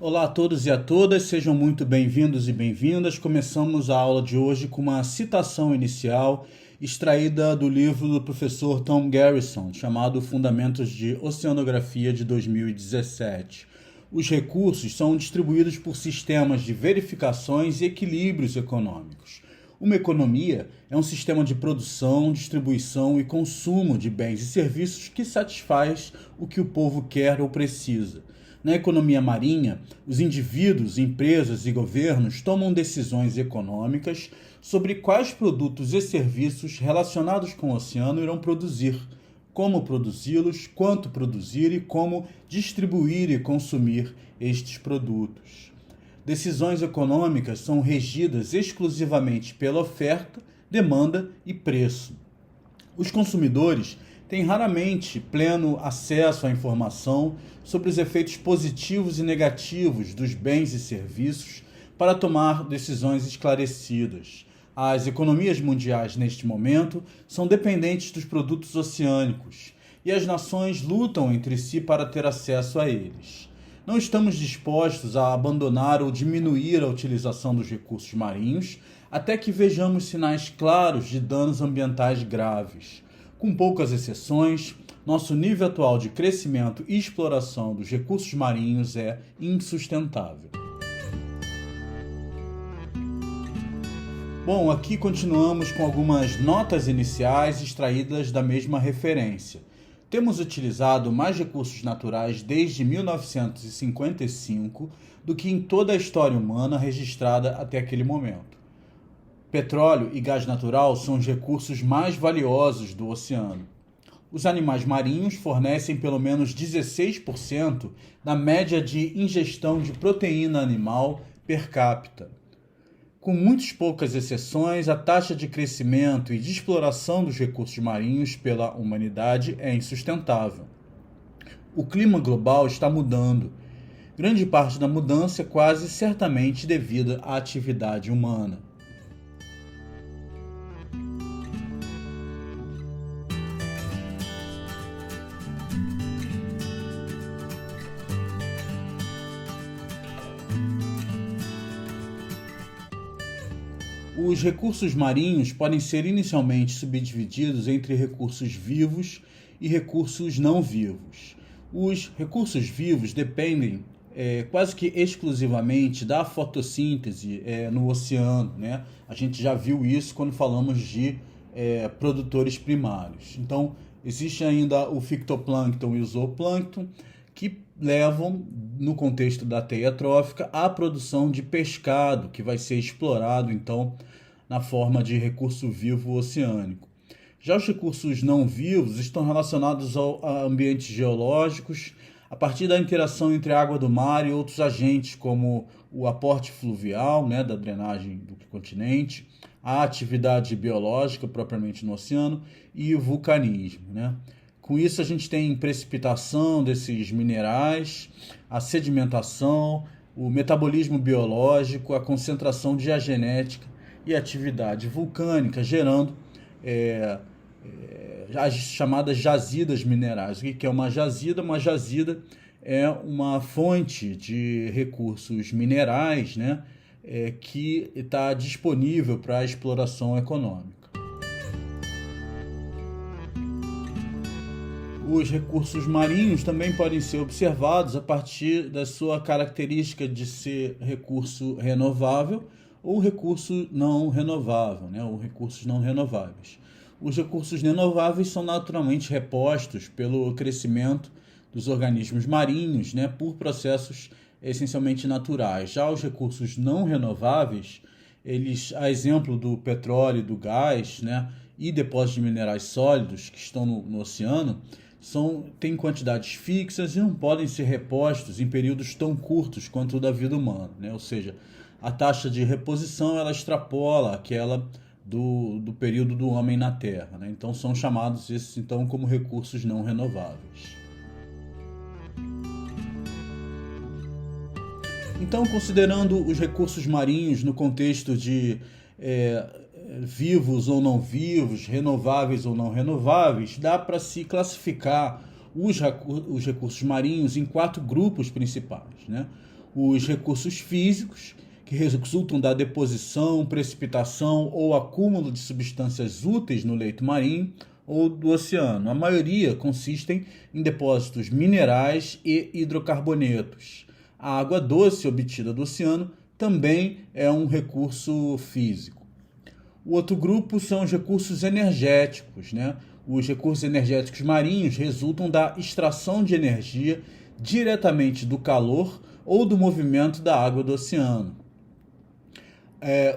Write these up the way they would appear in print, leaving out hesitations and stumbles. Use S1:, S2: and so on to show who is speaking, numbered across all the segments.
S1: Olá a todos e a todas, sejam muito bem-vindos e bem-vindas. Começamos a aula de hoje com uma citação inicial extraída do livro do professor Tom Garrison, chamado Fundamentos de Oceanografia de 2017. Os recursos são distribuídos por sistemas de verificações e equilíbrios econômicos. Uma economia é um sistema de produção, distribuição e consumo de bens e serviços que satisfaz o que o povo quer ou precisa. Na economia marinha, os indivíduos, empresas e governos tomam decisões econômicas sobre quais produtos e serviços relacionados com o oceano irão produzir, como produzi-los, quanto produzir e como distribuir e consumir estes produtos. Decisões econômicas são regidas exclusivamente pela oferta, demanda e preço. Os consumidores têm raramente pleno acesso à informação sobre os efeitos positivos e negativos dos bens e serviços para tomar decisões esclarecidas. As economias mundiais, neste momento, são dependentes dos produtos oceânicos e as nações lutam entre si para ter acesso a eles. Não estamos dispostos a abandonar ou diminuir a utilização dos recursos marinhos até que vejamos sinais claros de danos ambientais graves. Com poucas exceções, nosso nível atual de crescimento e exploração dos recursos marinhos é insustentável. Bom, aqui continuamos com algumas notas iniciais extraídas da mesma referência. Temos utilizado mais recursos naturais desde 1955 do que em toda a história humana registrada até aquele momento. Petróleo e gás natural são os recursos mais valiosos do oceano. Os animais marinhos fornecem pelo menos 16% da média de ingestão de proteína animal per capita. Com muitas poucas exceções, a taxa de crescimento e de exploração dos recursos marinhos pela humanidade é insustentável. O clima global está mudando. Grande parte da mudança é quase certamente devida à atividade humana. Os recursos marinhos podem ser inicialmente subdivididos entre recursos vivos e recursos não vivos. Os recursos vivos dependem quase que exclusivamente da fotossíntese no oceano, né? A gente já viu isso quando falamos de produtores primários. Então, existe ainda o fitoplâncton e o zooplâncton, que levam, no contexto da teia trófica, à produção de pescado, que vai ser explorado, então, na forma de recurso vivo oceânico. Já os recursos não vivos estão relacionados a ambientes geológicos, a partir da interação entre a água do mar e outros agentes, como o aporte fluvial, né, da drenagem do continente, a atividade biológica propriamente no oceano e o vulcanismo, né? Com isso, a gente tem precipitação desses minerais, a sedimentação, o metabolismo biológico, a concentração diagenética e a atividade vulcânica, gerando as chamadas jazidas minerais. O que é uma jazida? Uma jazida é uma fonte de recursos minerais, né, que está disponível para a exploração econômica. Os recursos marinhos também podem ser observados a partir da sua característica de ser recurso renovável ou recurso não renovável, né? Ou recursos não renováveis. Os recursos renováveis são naturalmente repostos pelo crescimento dos organismos marinhos, né? Por processos essencialmente naturais. Já os recursos não renováveis, eles, a exemplo do petróleo e do gás, né? E depósitos de minerais sólidos que estão no oceano, têm quantidades fixas e não podem ser repostos em períodos tão curtos quanto o da vida humana, né? Ou seja, a taxa de reposição ela extrapola aquela do período do homem na Terra, né? Então são chamados esses então como recursos não renováveis. Então, considerando os recursos marinhos no contexto de vivos ou não vivos, renováveis ou não renováveis, dá para se classificar os recursos marinhos em 4 grupos principais, né? os recursos físicos, que resultam da deposição, precipitação ou acúmulo de substâncias úteis no leito marinho ou do oceano. A maioria consistem em depósitos minerais e hidrocarbonetos. A água doce obtida do oceano também é um recurso físico. O outro grupo são os recursos energéticos, né? Os recursos energéticos marinhos resultam da extração de energia diretamente do calor ou do movimento da água do oceano.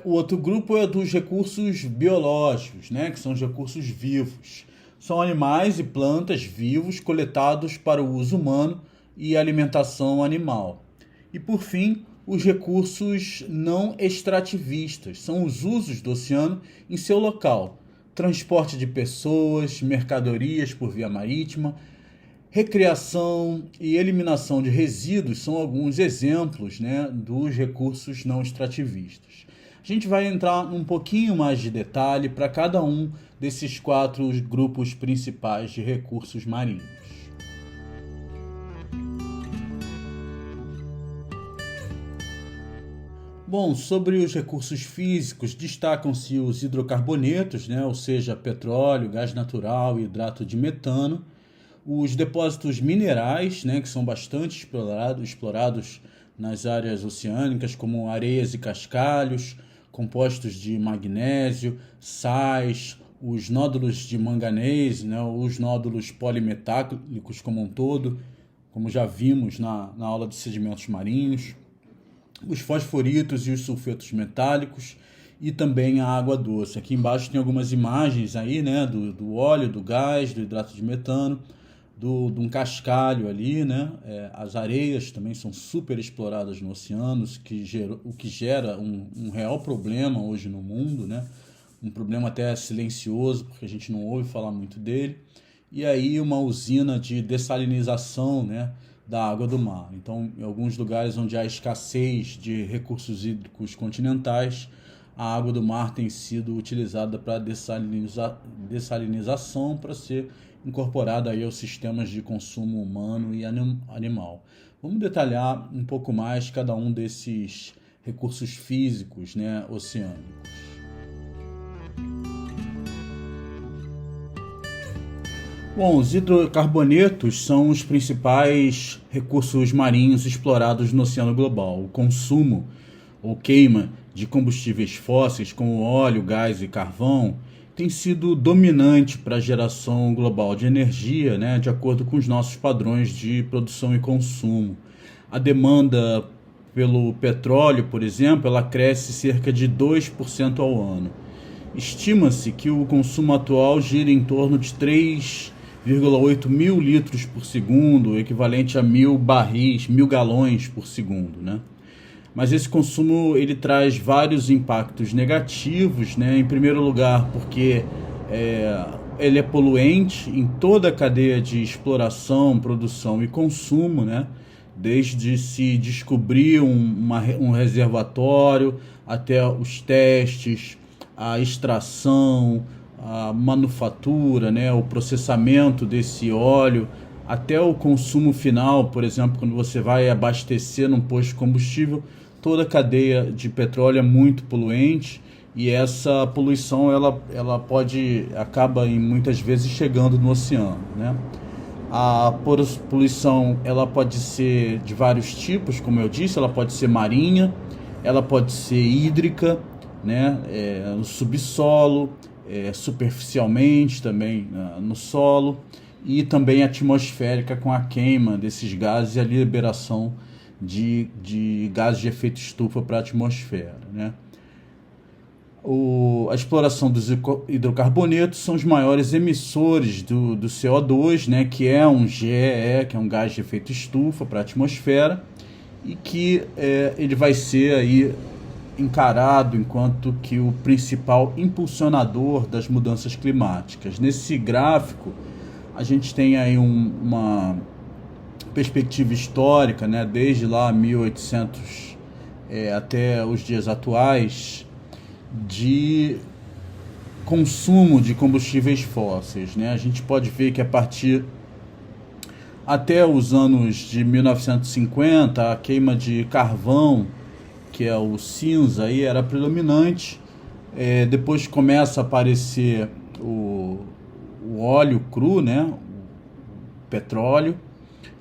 S1: O outro grupo é dos recursos biológicos, né? Que são os recursos vivos. São animais e plantas vivos coletados para o uso humano e alimentação animal. E, por fim, os recursos não extrativistas, são os usos do oceano em seu local. Transporte de pessoas, mercadorias por via marítima, recreação e eliminação de resíduos são alguns exemplos, né, dos recursos não extrativistas. A gente vai entrar um pouquinho mais de detalhe para cada um desses 4 grupos principais de recursos marinhos. Bom, sobre os recursos físicos, destacam-se os hidrocarbonetos, né, ou seja, petróleo, gás natural e hidrato de metano, os depósitos minerais, né, que são bastante explorados nas áreas oceânicas, como areias e cascalhos, compostos de magnésio, sais, os nódulos de manganês, né, os nódulos polimetálicos como um todo, como já vimos na aula de sedimentos marinhos, os fosforitos e os sulfetos metálicos e também a água doce. Aqui embaixo tem algumas imagens aí, né, do óleo, do gás, do hidrato de metano, de um cascalho ali, né? As areias também são super exploradas no oceano, o que gera um real problema hoje no mundo, né? Um problema até silencioso, porque a gente não ouve falar muito dele. E aí uma usina de dessalinização, né, da água do mar. Então, em alguns lugares onde há escassez de recursos hídricos continentais, a água do mar tem sido utilizada para dessalinização para ser incorporada aí aos sistemas de consumo humano e animal. Vamos detalhar um pouco mais cada um desses recursos físicos, né, oceânicos. Bom, os hidrocarbonetos são os principais recursos marinhos explorados no oceano global. O consumo ou queima de combustíveis fósseis como óleo, gás e carvão tem sido dominante para a geração global de energia, né, de acordo com os nossos padrões de produção e consumo. A demanda pelo petróleo, por exemplo, ela cresce cerca de 2% ao ano. Estima-se que o consumo atual gira em torno de 3,8 mil litros por segundo, equivalente a 1.000 galões por segundo, né? Mas esse consumo ele traz vários impactos negativos, né? Em primeiro lugar, porque ele é poluente em toda a cadeia de exploração, produção e consumo, né? Desde se descobrir um reservatório até os testes, a extração, a manufatura, né? O processamento desse óleo, até o consumo final. Por exemplo, quando você vai abastecer num posto de combustível, toda a cadeia de petróleo é muito poluente e essa poluição ela acaba muitas vezes chegando no oceano, né? A poluição ela pode ser de vários tipos, como eu disse, ela pode ser marinha, ela pode ser hídrica, né? No subsolo, superficialmente também no solo, e também atmosférica com a queima desses gases e a liberação de gases de efeito estufa para a atmosfera, né? A exploração dos hidrocarbonetos são os maiores emissores do CO2, né, que é um GEE, que é um gás de efeito estufa para a atmosfera, e que ele vai ser aí encarado enquanto que o principal impulsionador das mudanças climáticas. Nesse gráfico, a gente tem aí uma perspectiva histórica, né, desde lá 1800 até os dias atuais, de consumo de combustíveis fósseis, né? A gente pode ver que a partir Até os anos de 1950, a queima de carvão, que é o cinza, aí era predominante. Depois começa a aparecer o óleo cru, né? O petróleo,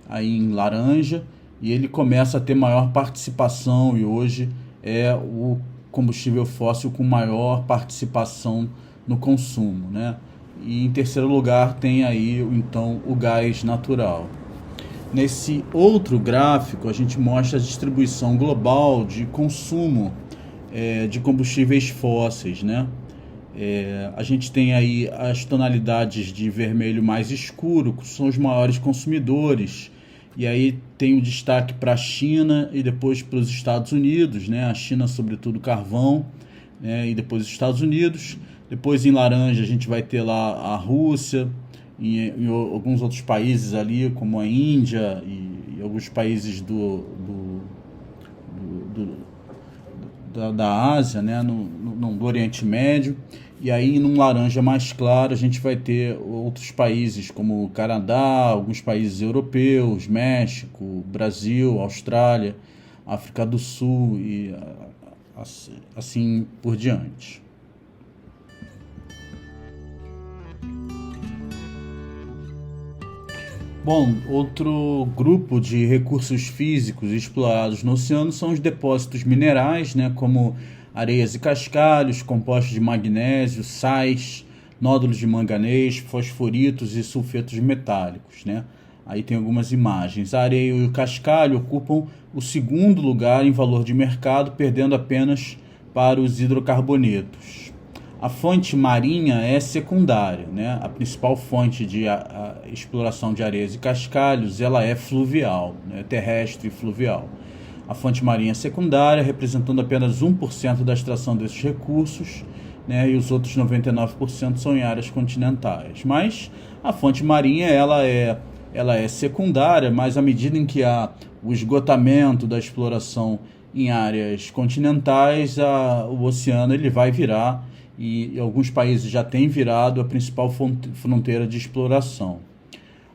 S1: aí em laranja, e ele começa a ter maior participação, e hoje é o combustível fóssil com maior participação no consumo, né? E em terceiro lugar tem aí então o gás natural. Nesse outro gráfico a gente mostra a distribuição global de consumo de combustíveis fósseis, né? A gente tem aí as tonalidades de vermelho mais escuro, que são os maiores consumidores, e aí tem o destaque para a China e depois para os Estados Unidos, né? A China sobretudo carvão, né? E depois os Estados Unidos. Depois em laranja a gente vai ter lá a Rússia e alguns outros países ali, como a Índia e alguns países da Ásia, né? Do Oriente Médio. E aí, num laranja mais claro, a gente vai ter outros países como o Canadá, alguns países europeus, México, Brasil, Austrália, África do Sul e assim por diante. Bom, outro grupo de recursos físicos explorados no oceano são os depósitos minerais, né, como areias e cascalhos, compostos de magnésio, sais, nódulos de manganês, fosforitos e sulfetos metálicos, né? Aí tem algumas imagens. A areia e o cascalho ocupam o segundo lugar em valor de mercado, perdendo apenas para os hidrocarbonetos. A fonte marinha é secundária, né? A principal fonte de exploração de areias e cascalhos ela é fluvial, né? Terrestre e fluvial. A fonte marinha é secundária, representando apenas 1% da extração desses recursos, né? E os outros 99% são em áreas continentais. Mas a fonte marinha ela é secundária, mas à medida em que há o esgotamento da exploração em áreas continentais, o oceano ele vai virar, e alguns países já têm virado a principal fronteira de exploração.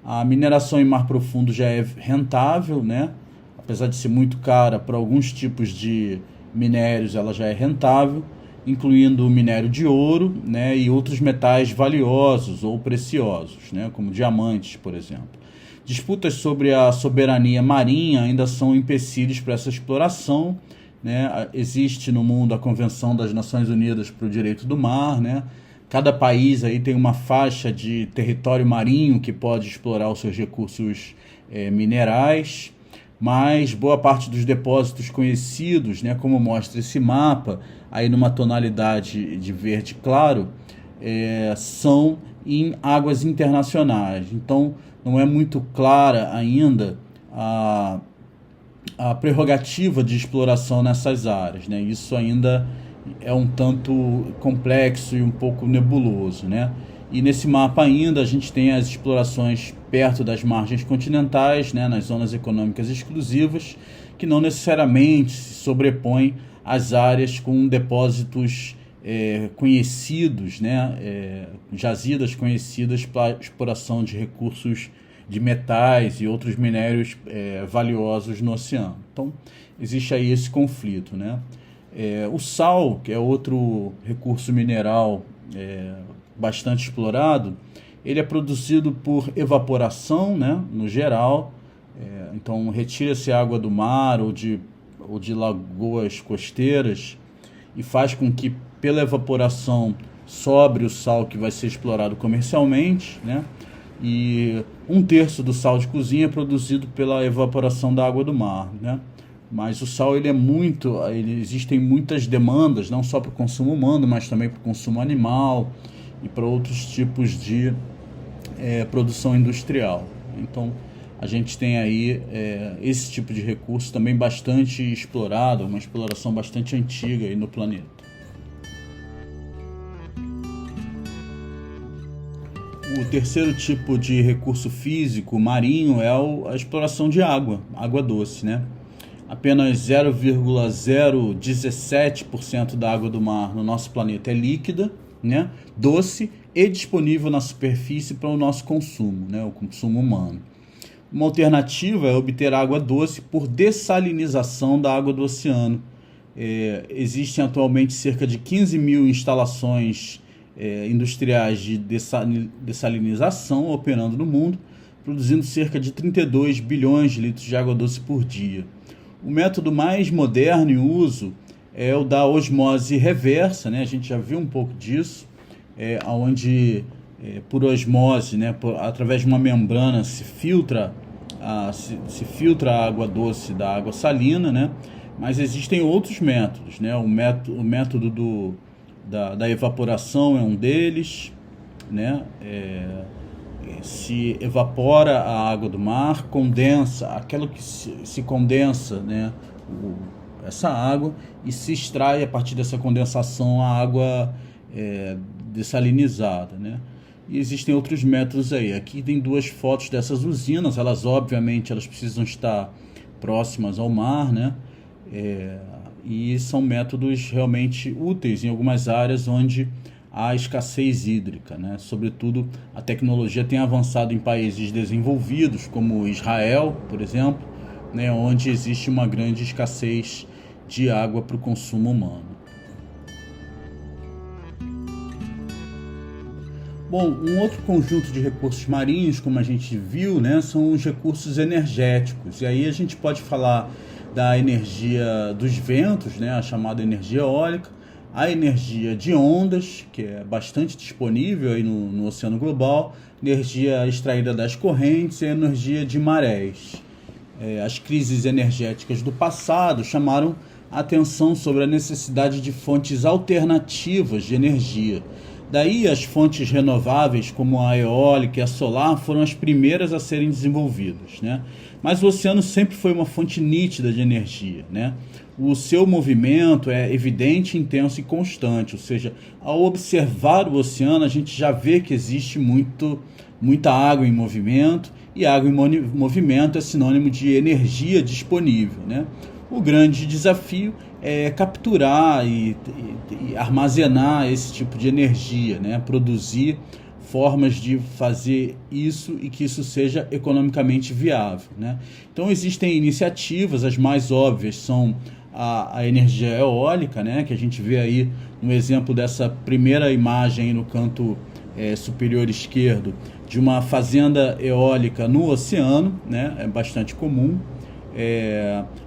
S1: A mineração em mar profundo já é rentável, né? Apesar de ser muito cara para alguns tipos de minérios, ela já é rentável, incluindo o minério de ouro, né? E outros metais valiosos ou preciosos, né? Como diamantes, por exemplo. Disputas sobre a soberania marinha ainda são empecilhos para essa exploração, né? Existe no mundo a Convenção das Nações Unidas para o Direito do Mar, né? Cada país aí tem uma faixa de território marinho que pode explorar os seus recursos minerais, mas boa parte dos depósitos conhecidos, né, como mostra esse mapa, aí numa tonalidade de verde claro, são em águas internacionais. Então não é muito clara ainda a prerrogativa de exploração nessas áreas, né? Isso ainda é um tanto complexo e um pouco nebuloso, né? E nesse mapa ainda a gente tem as explorações perto das margens continentais, né, nas zonas econômicas exclusivas, que não necessariamente se sobrepõem às áreas com depósitos conhecidos, né, jazidas conhecidas para exploração de recursos de metais e outros minérios valiosos no oceano. Então, existe aí esse conflito, né? O sal, que é outro recurso mineral bastante explorado, ele é produzido por evaporação, né, no geral. Então, retira-se água do mar ou de lagoas costeiras e faz com que, pela evaporação, sobre o sal que vai ser explorado comercialmente, né? E 1/3 do sal de cozinha é produzido pela evaporação da água do mar, né? Mas o sal existem muitas demandas, não só para o consumo humano, mas também para o consumo animal e para outros tipos de produção industrial. Então a gente tem aí esse tipo de recurso também bastante explorado, uma exploração bastante antiga aí no planeta. O terceiro tipo de recurso físico marinho é a exploração de água doce, né? Apenas 0,017% da água do mar no nosso planeta é líquida, né? Doce e disponível na superfície para o nosso consumo, né? O consumo humano. Uma alternativa é obter água doce por dessalinização da água do oceano. Existem atualmente cerca de 15 mil instalações industriais de dessalinização operando no mundo, produzindo cerca de 32 bilhões de litros de água doce por dia. O método mais moderno em uso é o da osmose reversa, né? A gente já viu um pouco disso, onde por osmose, né, através de uma membrana se filtra a água doce da água salina, né? Mas existem outros métodos, né? O método da evaporação é um deles, né? Se evapora a água do mar, condensa, aquilo que se condensa, né? Essa água, e se extrai a partir dessa condensação a água dessalinizada, né? E existem outros métodos aí. Aqui tem 2 fotos dessas usinas. Elas, obviamente, precisam estar próximas ao mar, né? E são métodos realmente úteis em algumas áreas onde há escassez hídrica, né? Sobretudo, a tecnologia tem avançado em países desenvolvidos, como Israel, por exemplo, né? Onde existe uma grande escassez de água para o consumo humano. Bom, um outro conjunto de recursos marinhos, como a gente viu, né, são os recursos energéticos. E aí a gente pode falar da energia dos ventos, né, a chamada energia eólica, a energia de ondas, que é bastante disponível aí no oceano global, energia extraída das correntes e a energia de marés. As crises energéticas do passado chamaram a atenção sobre a necessidade de fontes alternativas de energia. Daí as fontes renováveis como a eólica e a solar foram as primeiras a serem desenvolvidas, né? Mas o oceano sempre foi uma fonte nítida de energia, né? O seu movimento é evidente, intenso e constante, ou seja, ao observar o oceano a gente já vê que existe muita água em movimento, e água em movimento é sinônimo de energia disponível, né? O grande desafio é capturar e armazenar esse tipo de energia, né? Produzir formas de fazer isso e que isso seja economicamente viável, né? Então existem iniciativas, as mais óbvias são a energia eólica, né? Que a gente vê aí no exemplo dessa primeira imagem aí no canto superior esquerdo, de uma fazenda eólica no oceano, né? É bastante comum.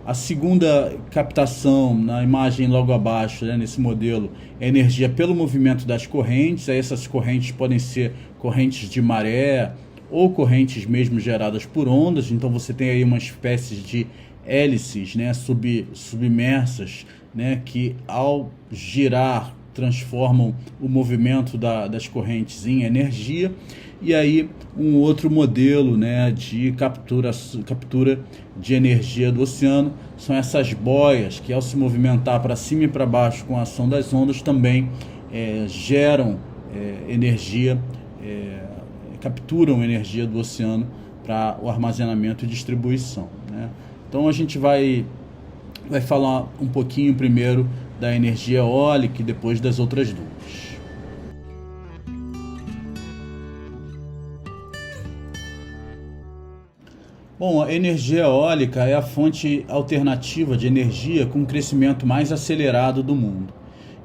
S1: A segunda captação, na imagem logo abaixo, né, nesse modelo, é energia pelo movimento das correntes. Aí essas correntes podem ser correntes de maré ou correntes mesmo geradas por ondas. Então você tem aí uma espécie de hélices, né, submersas, né, que ao girar transformam o movimento das correntes em energia. E aí um outro modelo, né, de captura de energia do oceano são essas boias que, ao se movimentar para cima e para baixo com a ação das ondas, também geram energia, capturam energia do oceano para o armazenamento e distribuição, né? Então a gente vai falar um pouquinho primeiro da energia eólica e depois das outras duas. Bom, a energia eólica é a fonte alternativa de energia com o crescimento mais acelerado do mundo.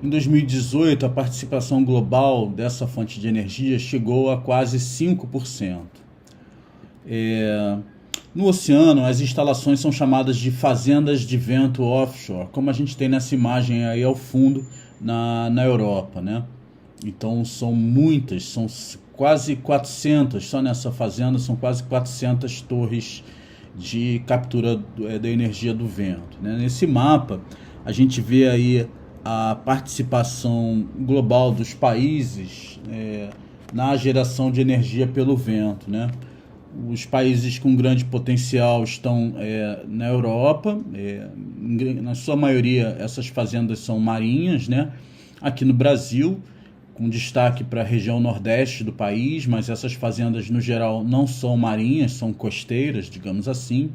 S1: Em 2018, a participação global dessa fonte de energia chegou a quase 5%. No oceano, as instalações são chamadas de fazendas de vento offshore, como a gente tem nessa imagem aí ao fundo na Europa, né? Então são muitas, são quase 400, só nessa fazenda são quase 400 torres de captura da energia do vento, né? Nesse mapa a gente vê aí a participação global dos países na geração de energia pelo vento, né? Os países com grande potencial estão na Europa, na sua maioria essas fazendas são marinhas, né? Aqui no Brasil, com destaque para a região nordeste do país, mas essas fazendas no geral não são marinhas, são costeiras, digamos assim.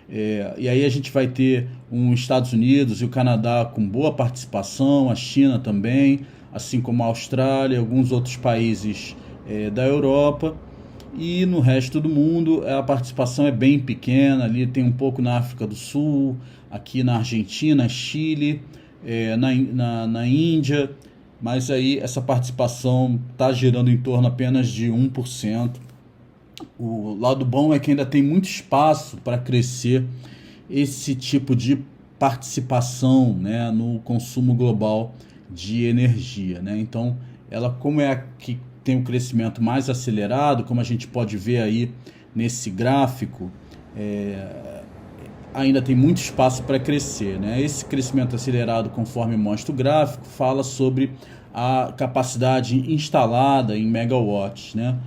S1: E aí a gente vai ter os Estados Unidos e o Canadá com boa participação, a China também, assim como a Austrália, alguns outros países da Europa. e no resto do mundo a participação é bem pequena. Ali tem um pouco na África do Sul, aqui na Argentina, Chile, na Índia, mas aí essa participação está girando em torno apenas de 1%. O lado bom é que ainda tem muito espaço para crescer esse tipo de participação, né, no consumo global de energia, né? Então, ela, como é a que tem um crescimento mais acelerado, como a gente pode ver aí nesse gráfico, ainda tem muito espaço para crescer, né? Esse crescimento acelerado, conforme mostra o gráfico, fala sobre a capacidade instalada em megawatts, né?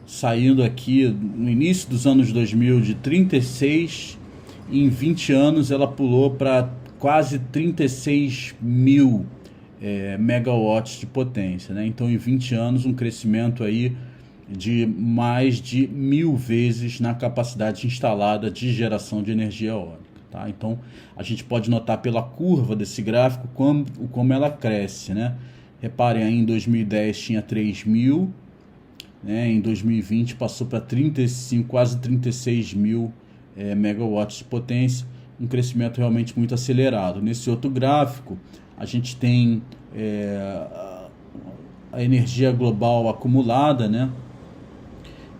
S1: Saindo aqui no início dos anos 2000 de 36, em 20 anos ela pulou para quase 36 mil megawatts de potência, né? Então, em 20 anos, um crescimento aí de mais de 1000 vezes na capacidade instalada de geração de energia eólica, tá? Então, a gente pode notar pela curva desse gráfico como ela cresce, né? Reparem, aí em 2010 tinha 3 mil, né? Em 2020 passou para 35, quase 36 mil megawatts de potência, um crescimento realmente muito acelerado. Nesse outro gráfico, a gente tem a energia global acumulada, né?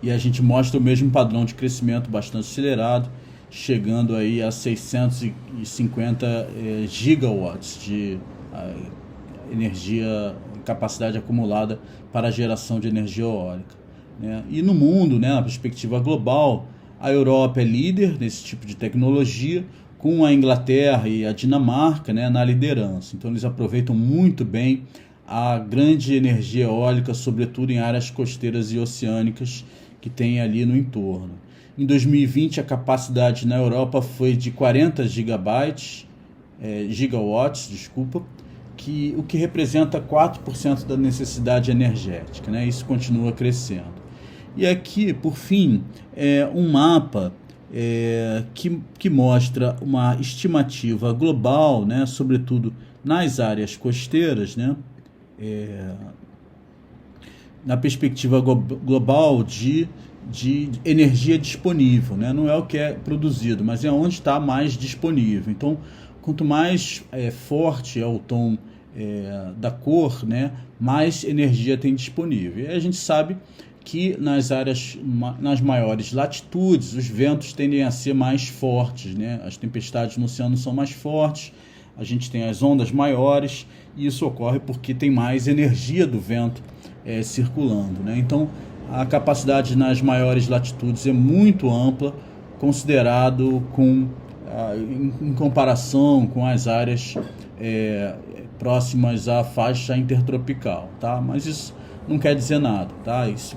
S1: E a gente mostra o mesmo padrão de crescimento bastante acelerado, chegando aí a 650 gigawatts de energia, capacidade acumulada para a geração de energia eólica, né? E no mundo, né, na perspectiva global, a Europa é líder nesse tipo de tecnologia, com a Inglaterra e a Dinamarca, né, na liderança. Então eles aproveitam muito bem a grande energia eólica, sobretudo em áreas costeiras e oceânicas que tem ali no entorno. Em 2020 a capacidade na Europa foi de 40 gigawatts, o que representa 4% da necessidade energética, né? Isso continua crescendo. E aqui, por fim, um mapa que mostra uma estimativa global, né, sobretudo nas áreas costeiras, né, na perspectiva global de energia disponível, né? Não é o que é produzido, mas é onde está mais disponível. Então, quanto mais forte é o tom da cor, né, mais energia tem disponível. E a gente sabe que nas maiores latitudes, os ventos tendem a ser mais fortes, né? As tempestades no oceano são mais fortes, a gente tem as ondas maiores, e isso ocorre porque tem mais energia do vento circulando, né? Então, a capacidade nas maiores latitudes é muito ampla, considerado em comparação com as áreas próximas à faixa intertropical, tá? Mas isso não quer dizer nada, tá? Isso,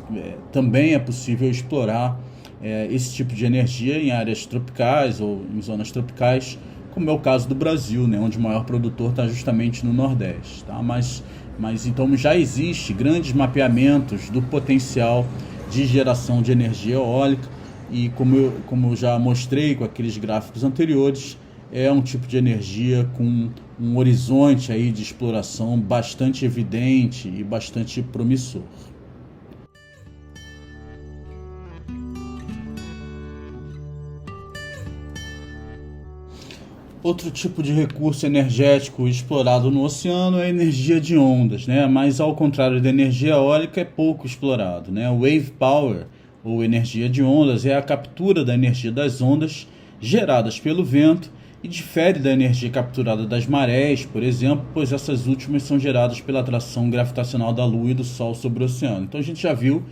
S1: também é possível explorar esse tipo de energia em áreas tropicais ou em zonas tropicais, como é o caso do Brasil, né, onde o maior produtor está justamente no Nordeste, tá? Mas então já existe grandes mapeamentos do potencial de geração de energia eólica, e como eu já mostrei com aqueles gráficos anteriores, é um tipo de energia com um horizonte aí de exploração bastante evidente e bastante promissor. Outro tipo de recurso energético explorado no oceano é a energia de ondas, né? Mas ao contrário da energia eólica, é pouco explorado, né? O wave power, ou energia de ondas, é a captura da energia das ondas geradas pelo vento e difere da energia capturada das marés, por exemplo, pois essas últimas são geradas pela atração gravitacional da Lua e do Sol sobre o oceano. Então a gente já viu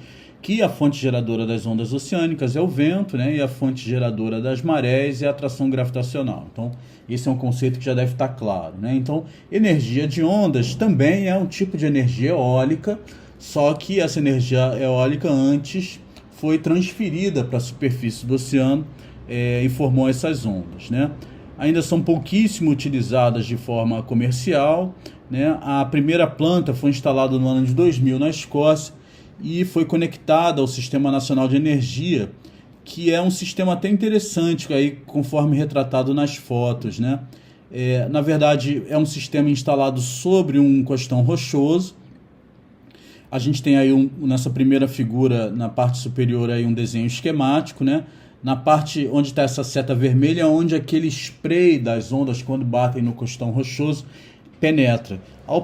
S1: que a fonte geradora das ondas oceânicas é o vento, né? E a fonte geradora das marés é a atração gravitacional. Então, esse é um conceito que já deve estar claro, né? Então, energia de ondas também é um tipo de energia eólica, só que essa energia eólica antes foi transferida para a superfície do oceano e formou essas ondas, né? Ainda são pouquíssimo utilizadas de forma comercial, né? A primeira planta foi instalada no ano de 2000 na Escócia e foi conectada ao Sistema Nacional de Energia, que é um sistema até interessante, aí, conforme retratado nas fotos, né? Na verdade, é um sistema instalado sobre um costão rochoso, a gente tem aí nessa primeira figura, na parte superior, aí um desenho esquemático, né? Na parte onde está essa seta vermelha, onde aquele spray das ondas, quando batem no costão rochoso, penetra. Ao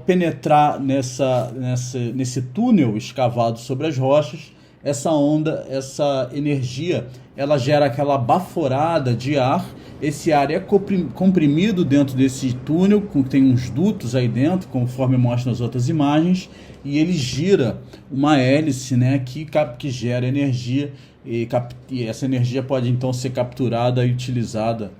S1: penetrar nesse túnel escavado sobre as rochas, essa onda, essa energia, ela gera aquela baforada de ar. Esse ar é comprimido dentro desse túnel, tem uns dutos aí dentro, conforme mostra nas outras imagens, e ele gira uma hélice, né, que gera energia, e essa energia pode então ser capturada e utilizada,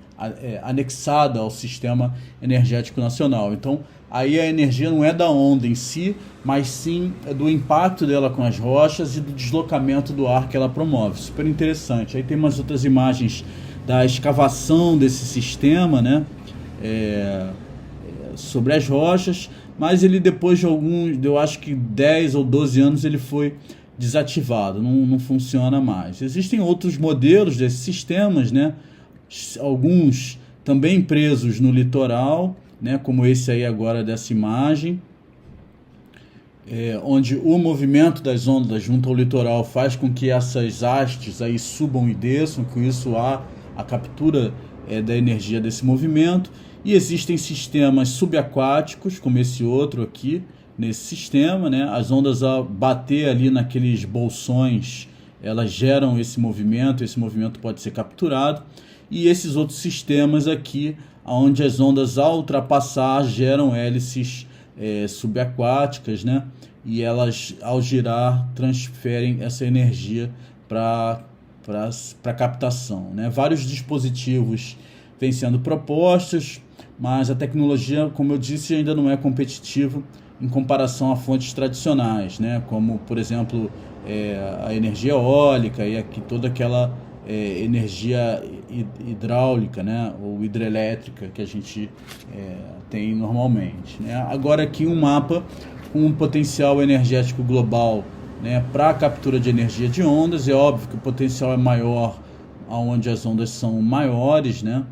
S1: anexada ao sistema energético nacional. Então, aí a energia não é da onda em si, mas sim do impacto dela com as rochas e do deslocamento do ar que ela promove. Super interessante. Aí tem umas outras imagens da escavação desse sistema, né? Sobre as rochas, mas ele depois de eu acho que 10 ou 12 anos, ele foi desativado, não funciona mais. Existem outros modelos desses sistemas, né? Alguns também presos no litoral, né? Como esse aí agora dessa imagem, onde o movimento das ondas junto ao litoral faz com que essas hastes aí subam e desçam, com isso há a captura da energia desse movimento. E existem sistemas subaquáticos, como esse outro aqui, nesse sistema, né? As ondas, a bater ali naqueles bolsões, elas geram esse movimento pode ser capturado. E esses outros sistemas aqui, onde as ondas, ao ultrapassar, geram hélices subaquáticas, né? E elas, ao girar, transferem essa energia para captação, né? Vários dispositivos vêm sendo propostos, mas a tecnologia, como eu disse, ainda não é competitiva em comparação a fontes tradicionais, né? Como, por exemplo, a energia eólica e aqui toda aquela energia hidráulica, né? Ou hidrelétrica que a gente tem normalmente, né? Agora aqui um mapa com um potencial energético global, né, para a captura de energia de ondas. É óbvio que o potencial é maior onde as ondas são maiores, né?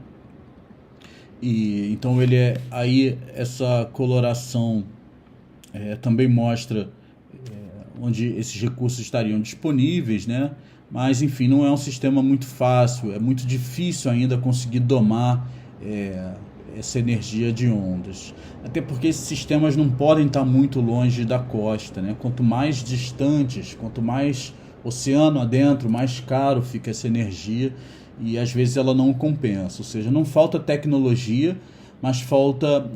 S1: E então aí essa coloração também mostra onde esses recursos estariam disponíveis, né? Mas enfim, não é um sistema muito fácil, é muito difícil ainda conseguir domar essa energia de ondas, até porque esses sistemas não podem estar muito longe da costa, né? Quanto mais distantes, quanto mais oceano adentro, mais caro fica essa energia, e às vezes ela não compensa. Ou seja, não falta tecnologia, mas falta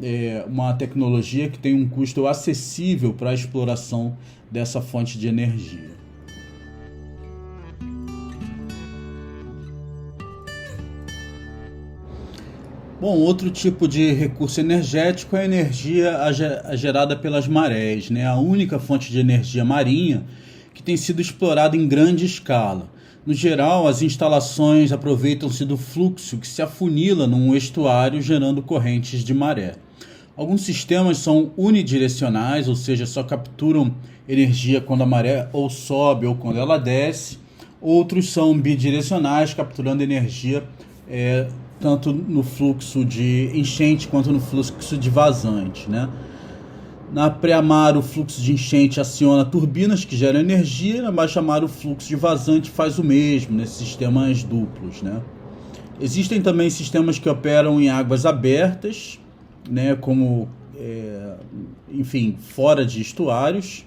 S1: uma tecnologia que tem um custo acessível para a exploração dessa fonte de energia. Bom, outro tipo de recurso energético é a energia gerada pelas marés, né? A única fonte de energia marinha que tem sido explorada em grande escala. No geral, as instalações aproveitam-se do fluxo que se afunila num estuário, gerando correntes de maré. Alguns sistemas são unidirecionais, ou seja, só capturam energia quando a maré ou sobe ou quando ela desce. Outros são bidirecionais, capturando energia tanto no fluxo de enchente quanto no fluxo de vazante, né? Na pré-mar, o fluxo de enchente aciona turbinas que geram energia, e na baixa-mar, o fluxo de vazante faz o mesmo, nesses sistemas duplos, né? Existem também sistemas que operam em águas abertas, né? Como, enfim, fora de estuários,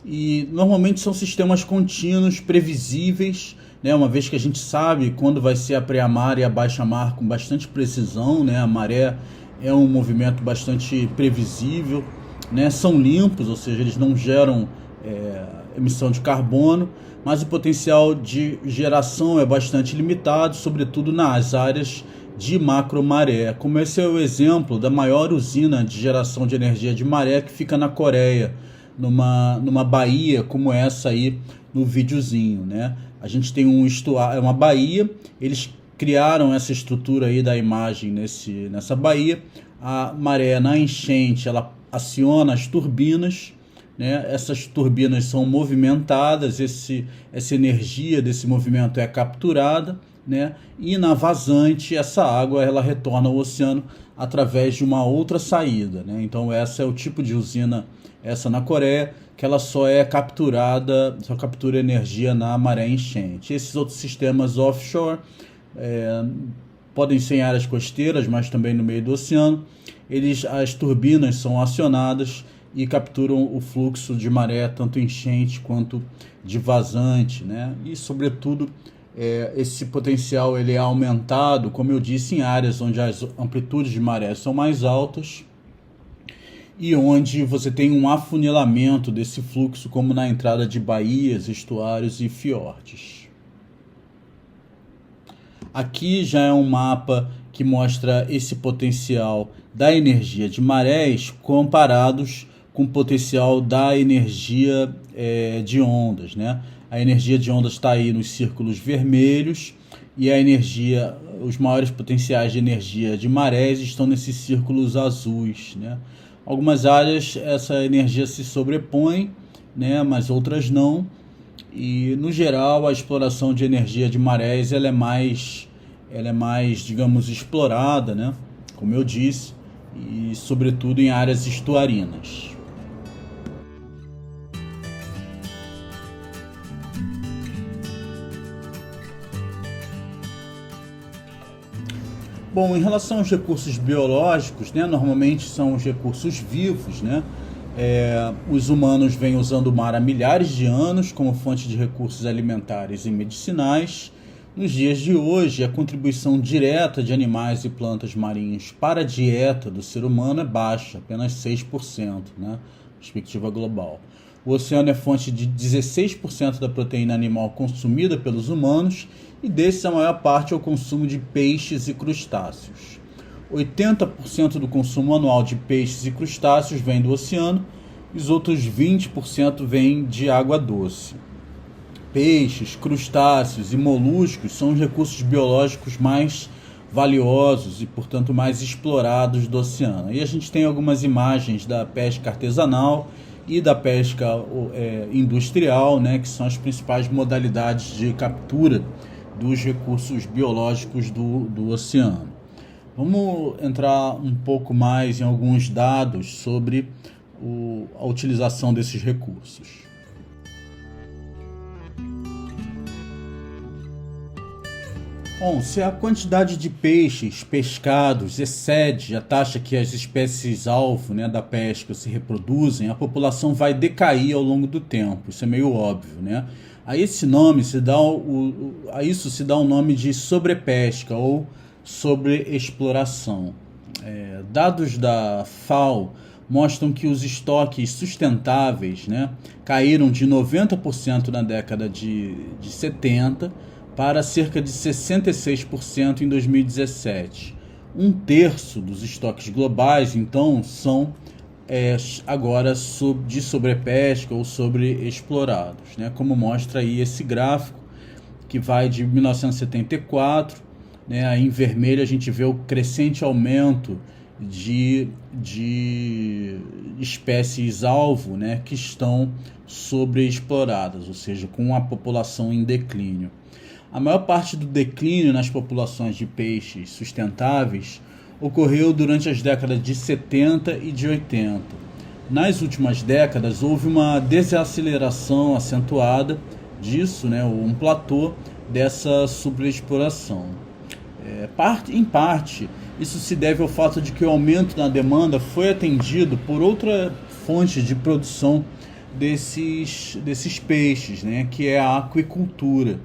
S1: e normalmente são sistemas contínuos, previsíveis, né? Uma vez que a gente sabe quando vai ser a pré-mar e a baixa-mar com bastante precisão, né? A maré é um movimento bastante previsível, né? São limpos, ou seja, eles não geram emissão de carbono, mas o potencial de geração é bastante limitado, sobretudo nas áreas de macromaré, como esse é o exemplo da maior usina de geração de energia de maré, que fica na Coreia, numa baía como essa aí no videozinho, né? A gente tem uma baía, eles criaram essa estrutura aí da imagem nessa baía. A maré na enchente, ela aciona as turbinas, né? Essas turbinas são movimentadas, essa energia desse movimento é capturada, né? E na vazante, essa água ela retorna ao oceano através de uma outra saída, né? Então essa é o tipo de usina essa na Coreia, que ela só captura energia na maré enchente. Esses outros sistemas offshore podem ser em áreas costeiras, mas também no meio do oceano. As turbinas são acionadas e capturam o fluxo de maré, tanto enchente quanto de vazante, né? E, sobretudo, esse potencial ele é aumentado, como eu disse, em áreas onde as amplitudes de maré são mais altas e onde você tem um afunilamento desse fluxo, como na entrada de baías, estuários e fiordes. Aqui já é um mapa que mostra esse potencial da energia de marés comparados com o potencial da energia de ondas, né? A energia de ondas está aí nos círculos vermelhos e os maiores potenciais de energia de marés estão nesses círculos azuis, né? Algumas áreas essa energia se sobrepõe, né? Mas outras não. E no geral a exploração de energia de marés ela é mais, digamos, explorada, né? Como eu disse, e sobretudo em áreas estuarinas. Bom, em relação aos recursos biológicos, né, normalmente são os recursos vivos, né? Os humanos vêm usando o mar há milhares de anos como fonte de recursos alimentares e medicinais. Nos dias de hoje, a contribuição direta de animais e plantas marinhos para a dieta do ser humano é baixa, apenas 6%, né? Perspectiva global. O oceano é fonte de 16% da proteína animal consumida pelos humanos e desses a maior parte é o consumo de peixes e crustáceos. 80% do consumo anual de peixes e crustáceos vem do oceano e os outros 20% vem de água doce. Peixes, crustáceos e moluscos são os recursos biológicos mais valiosos e, portanto, mais explorados do oceano. E a gente tem algumas imagens da pesca artesanal e da pesca industrial, né, que são as principais modalidades de captura dos recursos biológicos do oceano. Vamos entrar um pouco mais em alguns dados sobre a utilização desses recursos. Bom, se a quantidade de peixes pescados excede a taxa que as espécies-alvo, né, da pesca se reproduzem, a população vai decair ao longo do tempo. Isso é meio óbvio, né? A isso se dá o nome de sobrepesca ou sobreexploração. Dados da FAO mostram que os estoques sustentáveis, né, caíram de 90% na década de 70 para cerca de 66% em 2017. Um terço dos estoques globais, então, são agora de sobrepesca ou sobreexplorados, né? Como mostra aí esse gráfico, que vai de 1974, né? Aí em vermelho a gente vê o crescente aumento de espécies-alvo, né? Que estão sobreexploradas, ou seja, com a população em declínio. A maior parte do declínio nas populações de peixes sustentáveis ocorreu durante as décadas de 70 e de 80. Nas últimas décadas, houve uma desaceleração acentuada disso, né, um platô dessa sobreexploração. Em parte, isso se deve ao fato de que o aumento na demanda foi atendido por outra fonte de produção desses peixes, né, que é a aquicultura.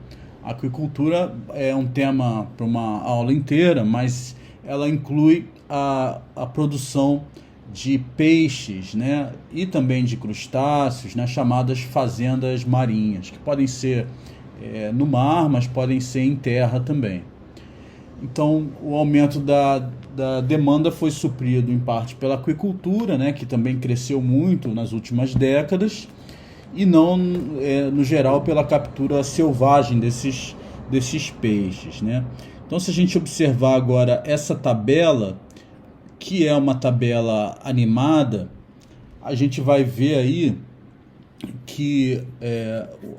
S1: A aquicultura é um tema para uma aula inteira, mas ela inclui a produção de peixes, né, e também de crustáceos nas chamadas fazendas marinhas, que podem ser no mar, mas podem ser em terra também. Então, o aumento da demanda foi suprido em parte pela aquicultura, né, que também cresceu muito nas últimas décadas, e não, no geral, pela captura selvagem desses peixes, né? Então, se a gente observar agora essa tabela, que é uma tabela animada, a gente vai ver aí que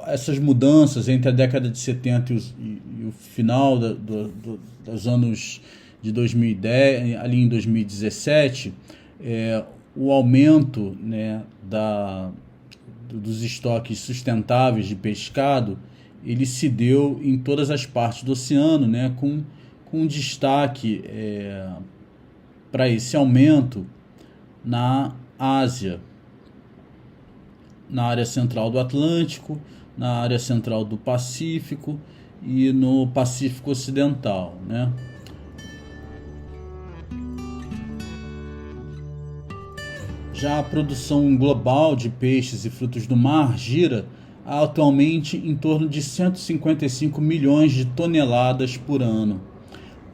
S1: essas mudanças entre a década de 70 e o final dos anos de 2010, ali em 2017, o aumento, né, dos estoques sustentáveis de pescado, ele se deu em todas as partes do oceano, né, com destaque para esse aumento na Ásia, na área central do Atlântico, na área central do Pacífico e no Pacífico Ocidental, né? Já a produção global de peixes e frutos do mar gira atualmente em torno de 155 milhões de toneladas por ano.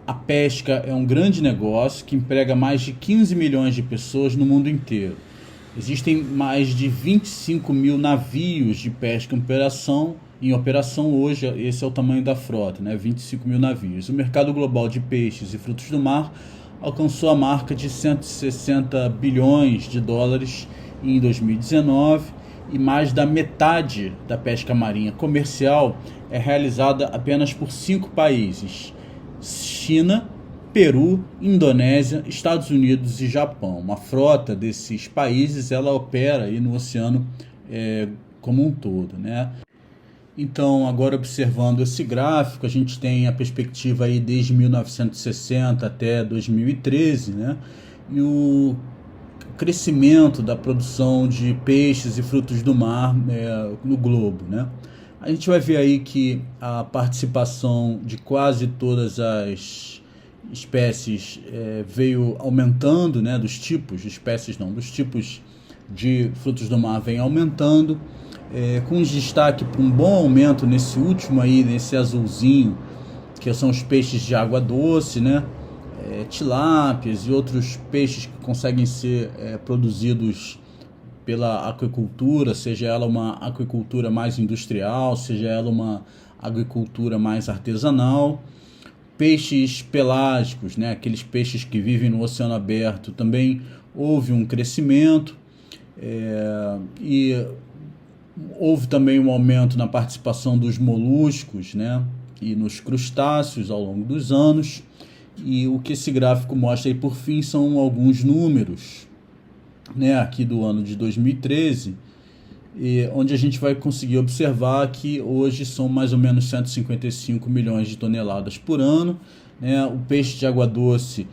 S1: A pesca é um grande negócio que emprega mais de 15 milhões de pessoas no mundo inteiro. Existem mais de 25 mil navios de pesca em operação hoje. Esse é o tamanho da frota, né? 25 mil navios. O mercado global de peixes e frutos do mar alcançou a marca de 160 bilhões de dólares em 2019 e mais da metade da pesca marinha comercial é realizada apenas por 5 países: China, Peru, Indonésia, Estados Unidos e Japão. Uma frota desses países ela opera aí no oceano como um todo, né? Então, agora observando esse gráfico, a gente tem a perspectiva aí desde 1960 até 2013, né? E o crescimento da produção de peixes e frutos do mar no globo, né? A gente vai ver aí que a participação de quase todas as espécies veio aumentando, né? Dos tipos de frutos do mar vem aumentando, com destaque para um bom aumento nesse último aí, nesse azulzinho, que são os peixes de água doce, né? Tilápias e outros peixes que conseguem ser produzidos pela aquicultura, seja ela uma aquicultura mais industrial, seja ela uma agricultura mais artesanal. Peixes pelágicos, né? Aqueles peixes que vivem no oceano aberto, também houve um crescimento, e houve também um aumento na participação dos moluscos, né? E nos crustáceos ao longo dos anos. E o que esse gráfico mostra aí por fim são alguns números, né, aqui do ano de 2013, onde a gente vai conseguir observar que hoje são mais ou menos 155 milhões de toneladas por ano, né? O peixe de água doce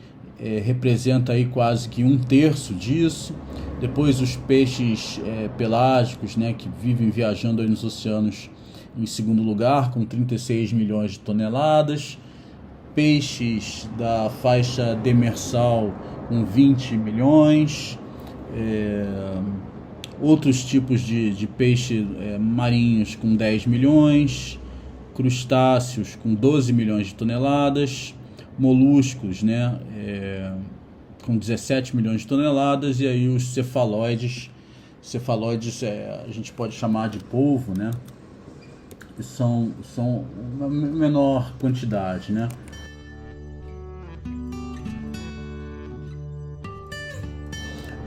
S1: representa aí quase que 1/3 disso. Depois os peixes pelágicos, né, que vivem viajando aí nos oceanos, em segundo lugar, com 36 milhões de toneladas. Peixes da faixa demersal com 20 milhões. Outros tipos de peixe marinhos com 10 milhões. Crustáceos com 12 milhões de toneladas. Moluscos, né, com 17 milhões de toneladas. E aí os cefalóides a gente pode chamar de polvo, né, que são uma menor quantidade, né.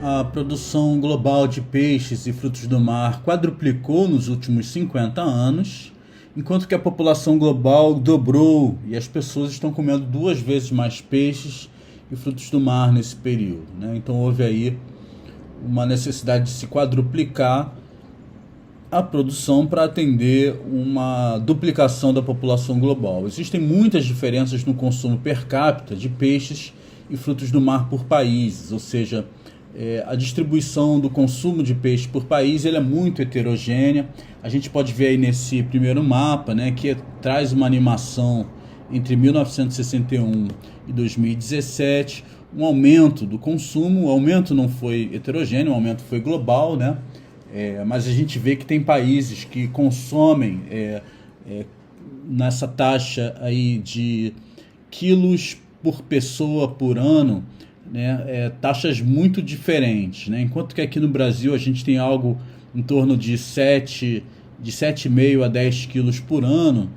S1: A produção global de peixes e frutos do mar quadruplicou nos últimos 50 anos, enquanto que a população global dobrou e as pessoas estão comendo 2 vezes mais peixes e frutos do mar nesse período, né? Então houve aí uma necessidade de se quadruplicar a produção para atender uma duplicação da população global. Existem muitas diferenças no consumo per capita de peixes e frutos do mar por países, ou seja, a distribuição do consumo de peixe por país ele é muito heterogênea. A gente pode ver aí nesse primeiro mapa, né, que traz uma animação entre 1961 e 2017, um aumento do consumo. O aumento não foi heterogêneo, o aumento foi global, né? Mas a gente vê que tem países que consomem nessa taxa aí de quilos por pessoa por ano, né, taxas muito diferentes, né? Enquanto que aqui no Brasil a gente tem algo em torno de 7,5 a 10 quilos por ano.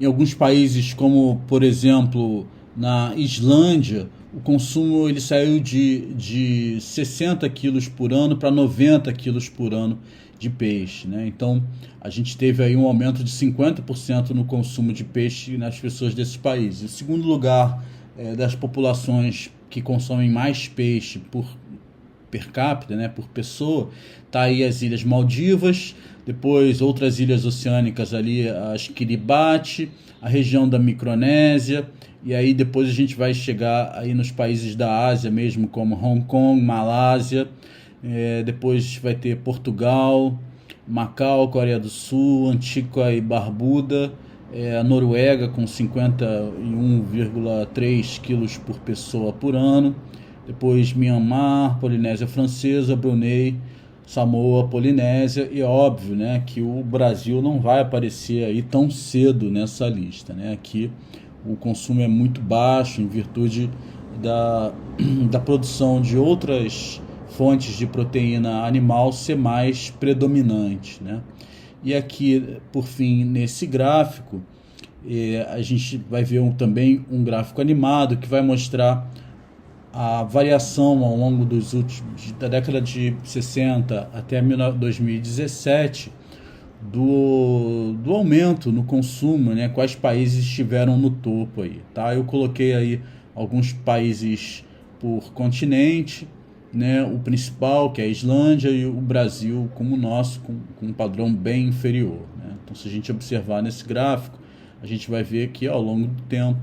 S1: Em alguns países, como por exemplo na Islândia, o consumo ele saiu de 60 quilos por ano para 90 quilos por ano de peixe, né? Então a gente teve aí um aumento de 50% no consumo de peixe nas pessoas desses países. Em segundo lugar, das populações que consomem mais peixe per capita, né, por pessoa. Tá aí as Ilhas Maldivas, depois outras ilhas oceânicas ali, as Kiribati, a região da Micronésia, e aí depois a gente vai chegar aí nos países da Ásia mesmo, como Hong Kong, Malásia, depois vai ter Portugal, Macau, Coreia do Sul, Antigua e Barbuda, a Noruega com 51,3 quilos por pessoa por ano, depois Myanmar, Polinésia Francesa, Brunei, Samoa, Polinésia, e é óbvio, né, que o Brasil não vai aparecer aí tão cedo nessa lista, né? Aqui o consumo é muito baixo em virtude da produção de outras fontes de proteína animal ser mais predominante, né? E aqui, por fim, nesse gráfico, a gente vai ver também um gráfico animado que vai mostrar a variação ao longo da década de 60 até 2017 do aumento no consumo, né? Quais países estiveram no topo aí, tá? Eu coloquei aí alguns países por continente, né? O principal, que é a Islândia, e o Brasil como o nosso, com um padrão bem inferior, né? Então, se a gente observar nesse gráfico, a gente vai ver que ao longo do tempo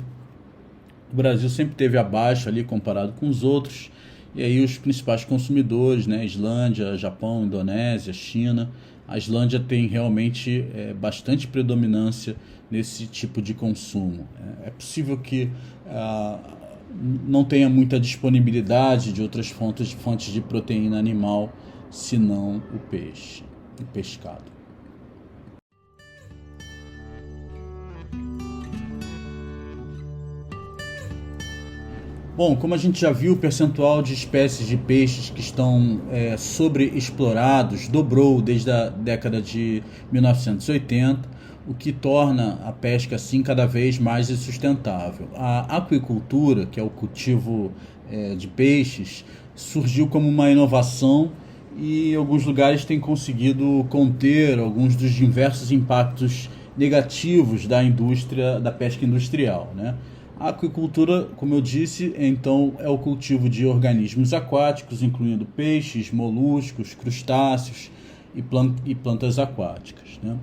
S1: o Brasil sempre teve abaixo ali comparado com os outros, e aí os principais consumidores, né? Islândia, Japão, Indonésia, China. A Islândia tem realmente bastante predominância nesse tipo de consumo. É possível que não tenha muita disponibilidade de outras fontes de proteína animal, senão o peixe, o pescado. Bom, como a gente já viu, o percentual de espécies de peixes que estão sobreexplorados dobrou desde a década de 1980, o que torna a pesca assim cada vez mais insustentável. A aquicultura, que é o cultivo de peixes, surgiu como uma inovação e em alguns lugares tem conseguido conter alguns dos diversos impactos negativos da indústria, da pesca industrial, né? A aquicultura, como eu disse, então é o cultivo de organismos aquáticos, incluindo peixes, moluscos, crustáceos e plantas aquáticas, né?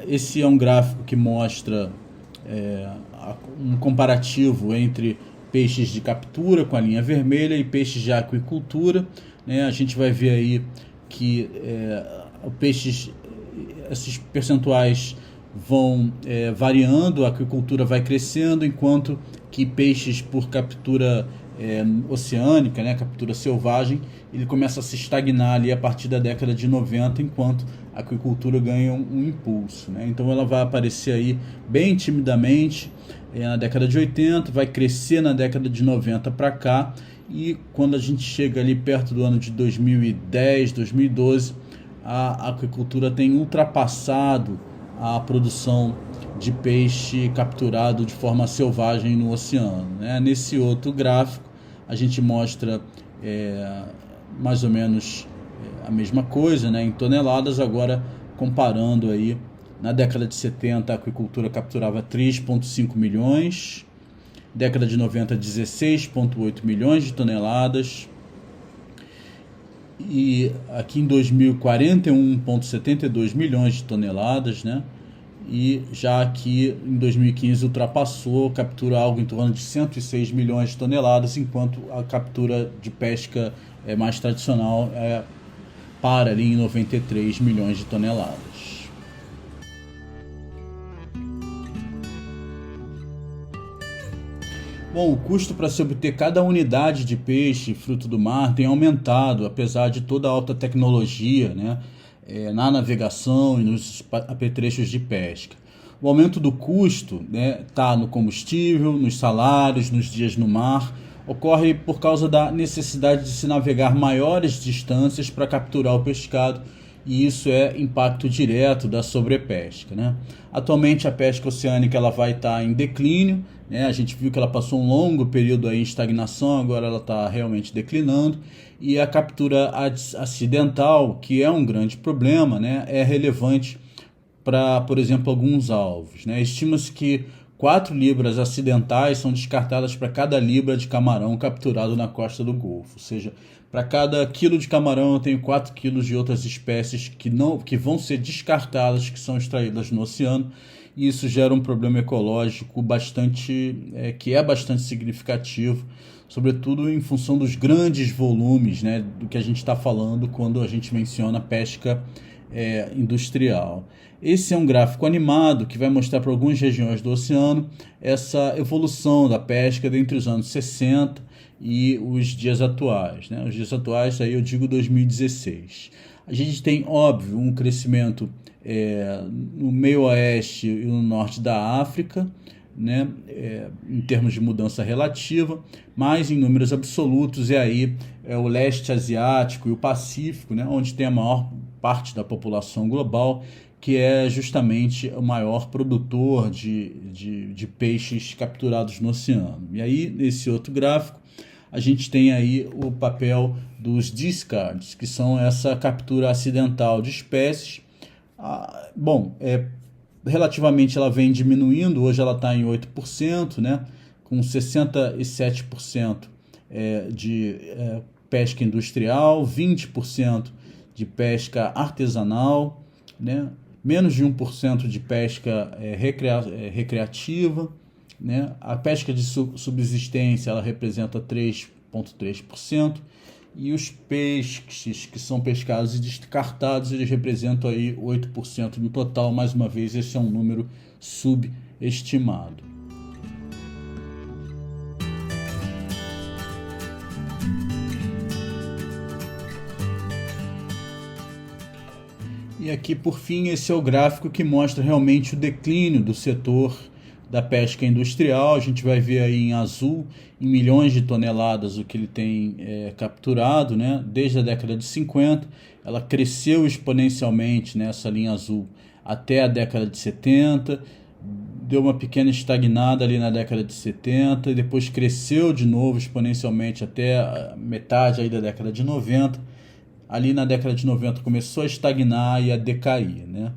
S1: Esse é um gráfico que mostra um comparativo entre peixes de captura com a linha vermelha e peixes de aquicultura, né? A gente vai ver aí que esses percentuais vão variando, a aquicultura vai crescendo, enquanto que peixes por captura oceânica, né, captura selvagem, ele começa a se estagnar ali a partir da década de 90, enquanto a aquicultura ganha um impulso, né? Então ela vai aparecer aí bem timidamente na década de 80, vai crescer na década de 90 para cá, e quando a gente chega ali perto do ano de 2010, 2012, a aquicultura tem ultrapassado a produção de peixe capturado de forma selvagem no oceano, né? Nesse outro gráfico a gente mostra mais ou menos a mesma coisa, né, em toneladas. Agora comparando aí, na década de 70 a aquicultura capturava 3,5 milhões, década de 90 16,8 milhões de toneladas, e aqui em 2000 41,72 milhões de toneladas, né? E já aqui em 2015 ultrapassou, captura algo em torno de 106 milhões de toneladas, enquanto a captura de pesca mais tradicional para ali em 93 milhões de toneladas. Bom, o custo para se obter cada unidade de peixe fruto do mar tem aumentado, apesar de toda a alta tecnologia, né, na navegação e nos apetrechos de pesca. O aumento do custo, né, tá no combustível, nos salários, nos dias no mar, ocorre por causa da necessidade de se navegar maiores distâncias para capturar o pescado, e isso é impacto direto da sobrepesca, né? Atualmente a pesca oceânica ela vai estar em declínio, né? A gente viu que ela passou um longo período aí em estagnação, agora ela está realmente declinando, e a captura acidental, que é um grande problema, né, é relevante para, por exemplo, alguns alvos, né? Estima-se que 4 libras acidentais são descartadas para cada libra de camarão capturado na costa do Golfo. Ou seja, para cada quilo de camarão eu tenho 4 quilos de outras espécies que vão ser descartadas, que são extraídas no oceano. E isso gera um problema ecológico que é bastante significativo, sobretudo em função dos grandes volumes, né, do que a gente está falando quando a gente menciona pesca industrial. Esse é um gráfico animado que vai mostrar para algumas regiões do oceano essa evolução da pesca dentre os anos 60 e os dias atuais, né? Os dias atuais, aí eu digo 2016. A gente tem, óbvio, um crescimento no meio oeste e no norte da África, né, em termos de mudança relativa, mas em números absolutos aí o leste asiático e o Pacífico, né, onde tem a maior parte da população global, que é justamente o maior produtor de peixes capturados no oceano. E aí, nesse outro gráfico, a gente tem aí o papel dos discards, que são essa captura acidental de espécies. Relativamente ela vem diminuindo, hoje ela está em 8%, né, com 67% de pesca industrial, 20% de pesca artesanal, né, menos de 1% de pesca recreativa, né, a pesca de subsistência ela representa 3,3%, e os peixes que são pescados e descartados, eles representam aí 8% no total. Mais uma vez, esse é um número subestimado. E aqui, por fim, esse é o gráfico que mostra realmente o declínio do setor da pesca industrial. A gente vai ver aí em azul, em milhões de toneladas, o que ele tem capturado, né? Desde a década de 50, ela cresceu exponencialmente nessa linha azul até a década de 70, deu uma pequena estagnada ali na década de 70, e depois cresceu de novo exponencialmente até a metade aí da década de 90. Ali na década de 90 começou a estagnar e a decair, né?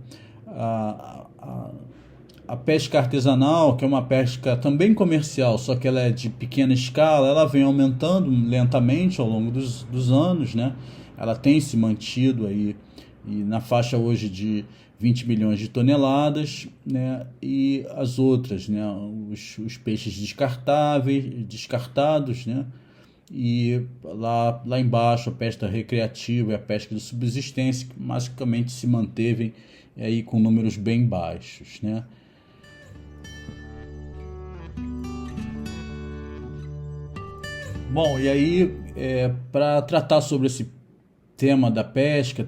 S1: A pesca artesanal, que é uma pesca também comercial, só que ela é de pequena escala, ela vem aumentando lentamente ao longo dos anos, né? Ela tem se mantido aí e na faixa hoje de 20 milhões de toneladas, né? E as outras, né? Os peixes descartados, né? E lá embaixo a pesca recreativa e a pesca de subsistência, que basicamente se manteve aí com números bem baixos, né? Bom, e aí, para tratar sobre esse tema da pesca,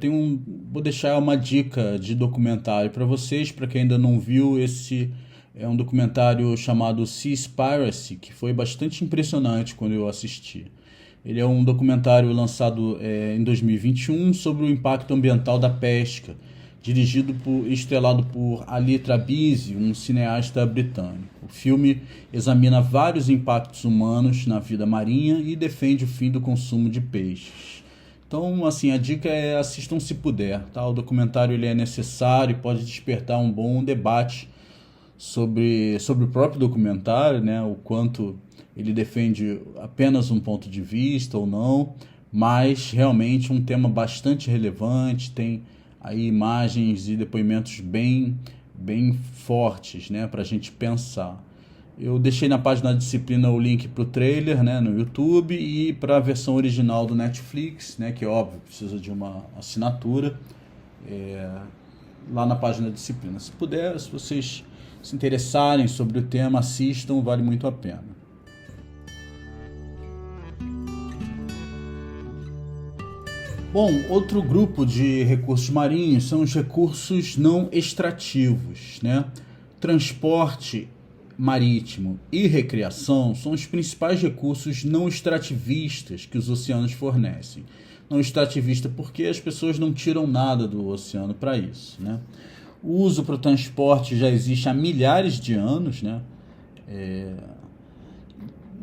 S1: vou deixar uma dica de documentário para vocês, para quem ainda não viu. Esse é um documentário chamado Seaspiracy, que foi bastante impressionante quando eu assisti. Ele é um documentário lançado em 2021 sobre o impacto ambiental da pesca, estrelado por Ali Trabizi, um cineasta britânico. O filme examina vários impactos humanos na vida marinha e defende o fim do consumo de peixes. Então, assim, a dica é assistam se puder, tá? O documentário ele é necessário e pode despertar um bom debate sobre o próprio documentário, né? O quanto ele defende apenas um ponto de vista ou não, mas realmente um tema bastante relevante, tem aí imagens e depoimentos bem fortes, né, para a gente pensar. Eu deixei na página da disciplina o link para o trailer, né, no YouTube, e para a versão original do Netflix, né, que óbvio precisa de uma assinatura, lá na página da disciplina. Se puder, se vocês se interessarem sobre o tema, assistam, vale muito a pena. Bom, outro grupo de recursos marinhos são os recursos não extrativos, né? Transporte marítimo e recreação são os principais recursos não extrativistas que os oceanos fornecem. Não extrativista porque as pessoas não tiram nada do oceano para isso, né? O uso para o transporte já existe há milhares de anos, né?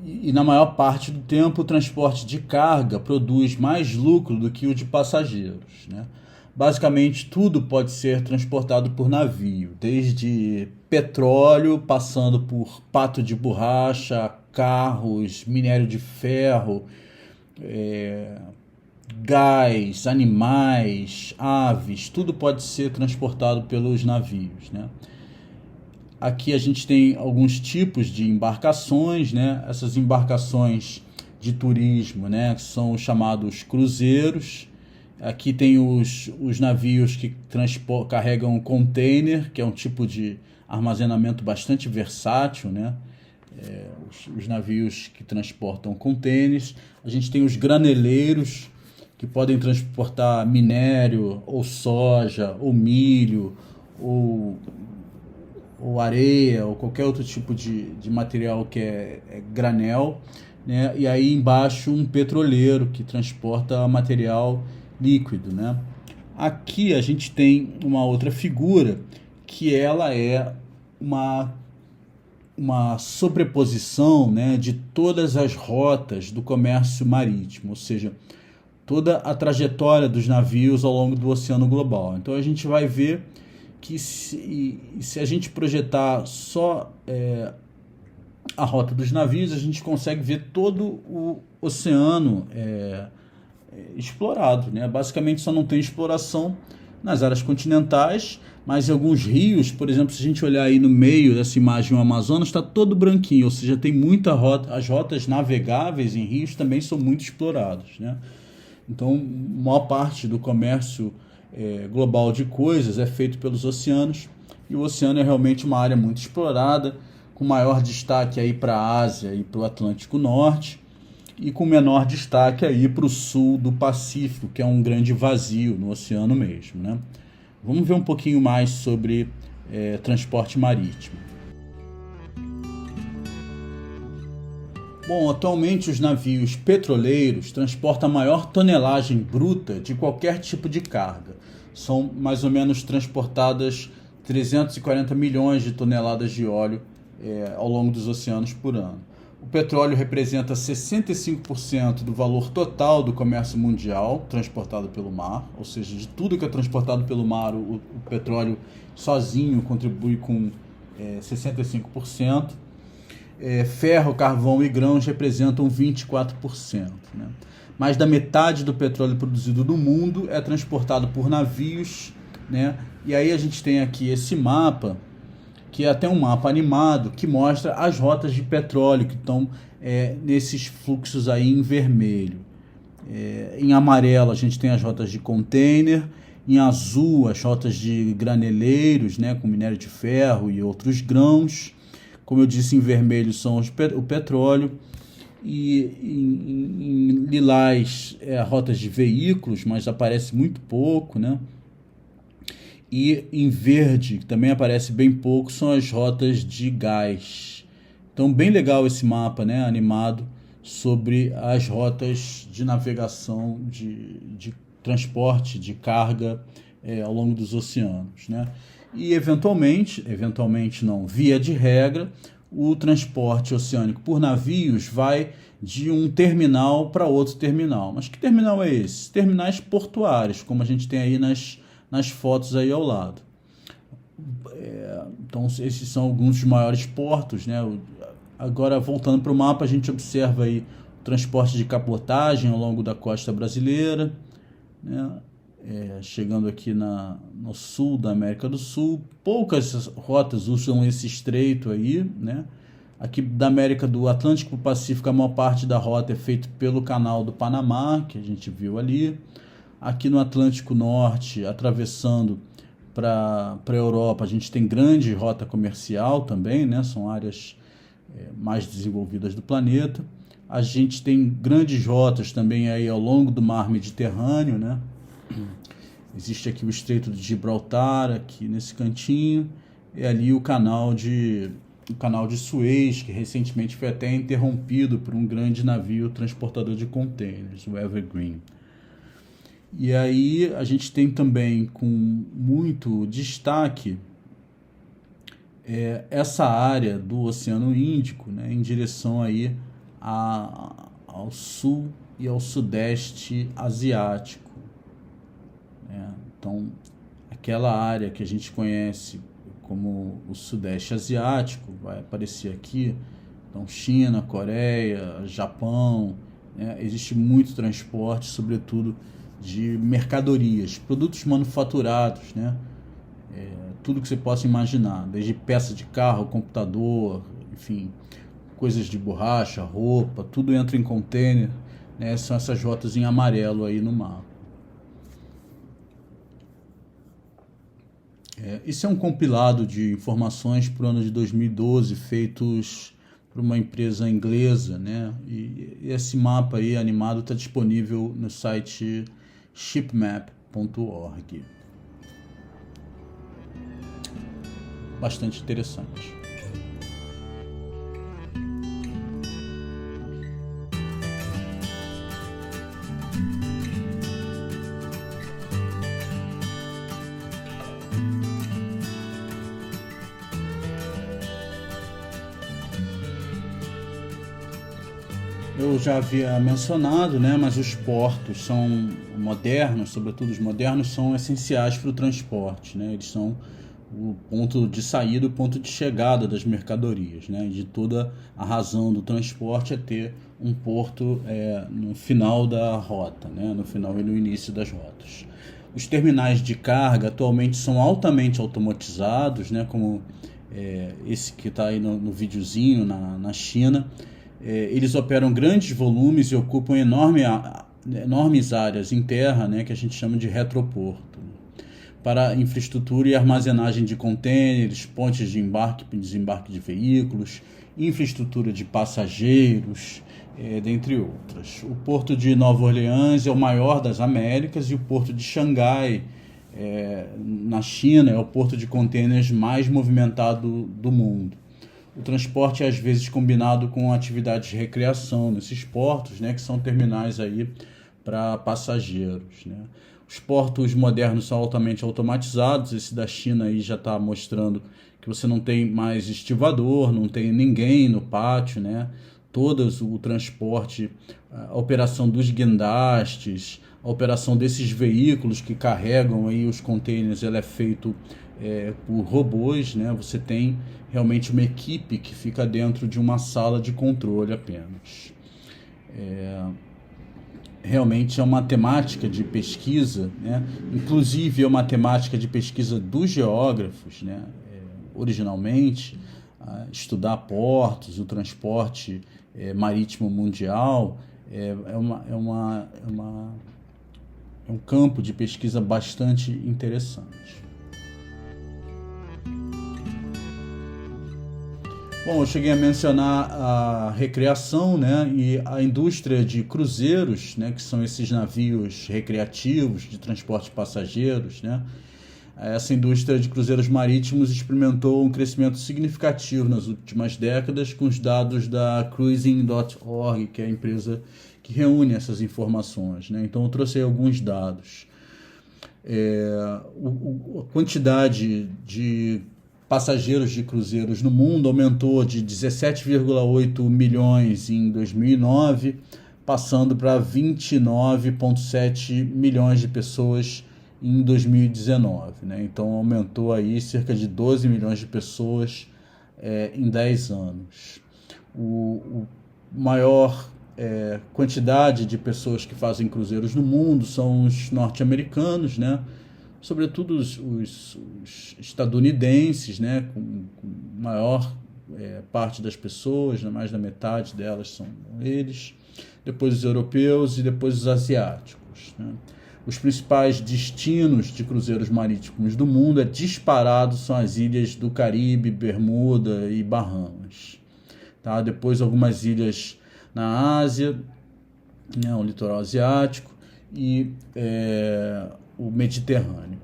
S1: E na maior parte do tempo o transporte de carga produz mais lucro do que o de passageiros, né? Basicamente, tudo pode ser transportado por navio, desde petróleo, passando por pato de borracha, carros, minério de ferro, gás, animais, aves, tudo pode ser transportado pelos navios, né? Aqui a gente tem alguns tipos de embarcações, né? Essas embarcações de turismo, né? São os chamados cruzeiros. Aqui tem os navios que carregam container, que é um tipo de armazenamento bastante versátil, né? Os navios que transportam contêineres. A gente tem os graneleiros, que podem transportar minério, ou soja, ou milho, ou areia, ou qualquer outro tipo de material que é granel, né? E aí embaixo um petroleiro que transporta material líquido, né? Aqui a gente tem uma outra figura que ela é uma sobreposição, né, de todas as rotas do comércio marítimo, ou seja, toda a trajetória dos navios ao longo do oceano global. Então a gente vai ver que se a gente projetar só a rota dos navios, a gente consegue ver todo o oceano explorado, né? Basicamente só não tem exploração nas áreas continentais, mas em alguns rios, por exemplo, se a gente olhar aí no meio dessa imagem o Amazonas, está todo branquinho, ou seja, tem muita rota, as rotas navegáveis em rios também são muito exploradas, né? Então, a maior parte do comércio global de coisas é feito pelos oceanos, e o oceano é realmente uma área muito explorada, com maior destaque aí para a Ásia e para o Atlântico Norte, e com menor destaque aí para o sul do Pacífico, que é um grande vazio no oceano mesmo, né? Vamos ver um pouquinho mais sobre transporte marítimo. Bom, atualmente os navios petroleiros transportam a maior tonelagem bruta de qualquer tipo de carga. São mais ou menos transportadas 340 milhões de toneladas de óleo ao longo dos oceanos por ano. O petróleo representa 65% do valor total do comércio mundial transportado pelo mar, ou seja, de tudo que é transportado pelo mar, o petróleo sozinho contribui com 65%. Ferro, carvão e grãos representam 24%. Né? Mais da metade do petróleo produzido no mundo é transportado por navios, né? E aí a gente tem aqui esse mapa, que é até um mapa animado, que mostra as rotas de petróleo que estão nesses fluxos aí em vermelho. Em amarelo a gente tem as rotas de container, em azul as rotas de graneleiros, né, com minério de ferro e outros grãos. Como eu disse, em vermelho são o petróleo, e em lilás rotas de veículos, mas aparece muito pouco, né? E em verde, que também aparece bem pouco, são as rotas de gás. Então, bem legal esse mapa, né, animado, sobre as rotas de navegação, de transporte, de carga ao longo dos oceanos, né? E eventualmente não, via de regra, o transporte oceânico por navios vai de um terminal para outro terminal. Mas que terminal é esse? Terminais portuários, como a gente tem aí nas fotos aí ao lado. Então esses são alguns dos maiores portos, né? Agora, voltando para o mapa, a gente observa aí o transporte de cabotagem ao longo da costa brasileira, né? Chegando aqui no sul da América do Sul. Poucas rotas usam esse estreito aí, né? Aqui da América do Atlântico para o Pacífico, a maior parte da rota é feita pelo canal do Panamá, que a gente viu ali. Aqui no Atlântico Norte, atravessando para a Europa, a gente tem grande rota comercial também, né? São áreas mais desenvolvidas do planeta. A gente tem grandes rotas também aí ao longo do mar Mediterrâneo, né? Existe aqui o Estreito de Gibraltar, aqui nesse cantinho, e ali o canal de Suez, que recentemente foi até interrompido por um grande navio transportador de contêineres, o Evergreen. E aí a gente tem também com muito destaque essa área do Oceano Índico, né, em direção aí ao sul e ao sudeste asiático. Então, aquela área que a gente conhece como o Sudeste Asiático vai aparecer aqui. Então, China, Coreia, Japão, né? Existe muito transporte, sobretudo de mercadorias, produtos manufaturados, né? Tudo que você possa imaginar, desde peça de carro, computador, enfim, coisas de borracha, roupa, tudo entra em container, né? São essas rotas em amarelo aí no mapa. Isso é um compilado de informações para o ano de 2012, feitos por uma empresa inglesa, né? E esse mapa aí animado está disponível no site shipmap.org. Bastante interessante. Eu já havia mencionado, né, mas os portos são modernos, sobretudo os modernos, são essenciais para o transporte, né? Eles são o ponto de saída, o ponto de chegada das mercadorias, né? De toda a razão do transporte é ter um porto no final da rota, né? No final e no início das rotas. Os terminais de carga atualmente são altamente automatizados, né? Como esse que está aí no videozinho na China. Eles operam grandes volumes e ocupam enormes áreas em terra, né, que a gente chama de retroporto, para infraestrutura e armazenagem de contêineres, pontes de embarque e desembarque de veículos, infraestrutura de passageiros, dentre outras. O porto de Nova Orleans é o maior das Américas e o porto de Xangai, na China, é o porto de contêineres mais movimentado do mundo. O transporte é às vezes combinado com atividades de recreação nesses portos, né, que são terminais aí para passageiros, né. Os portos modernos são altamente automatizados. Esse da China aí já está mostrando que você não tem mais estivador, não tem ninguém no pátio, né. Todos o transporte, a operação dos guindastes, a operação desses veículos que carregam aí os contêineres, ela é feito por robôs, né? Você tem realmente uma equipe que fica dentro de uma sala de controle apenas. Realmente é uma temática de pesquisa, né? Inclusive é uma temática de pesquisa dos geógrafos, né? Originalmente, estudar portos, o transporte marítimo mundial, é um campo de pesquisa bastante interessante. Bom, eu cheguei a mencionar a recreação, né, e a indústria de cruzeiros, né, que são esses navios recreativos de transporte de passageiros, né. Essa indústria de cruzeiros marítimos experimentou um crescimento significativo nas últimas décadas, com os dados da Cruising.org, que é a empresa que reúne essas informações, né. Então eu trouxe aí alguns dados. A quantidade de passageiros de cruzeiros no mundo aumentou de 17,8 milhões em 2009, passando para 29,7 milhões de pessoas em 2019, né? Então aumentou aí cerca de 12 milhões de pessoas em 10 anos. O maior quantidade de pessoas que fazem cruzeiros no mundo são os norte-americanos, né? Sobretudo os estadunidenses, né, com maior parte das pessoas, mais da metade delas são eles, depois os europeus e depois os asiáticos, né. Os principais destinos de cruzeiros marítimos do mundo disparado são as ilhas do Caribe, Bermuda e Bahamas, tá? Depois algumas ilhas na Ásia, né, o litoral asiático e o Mediterrâneo.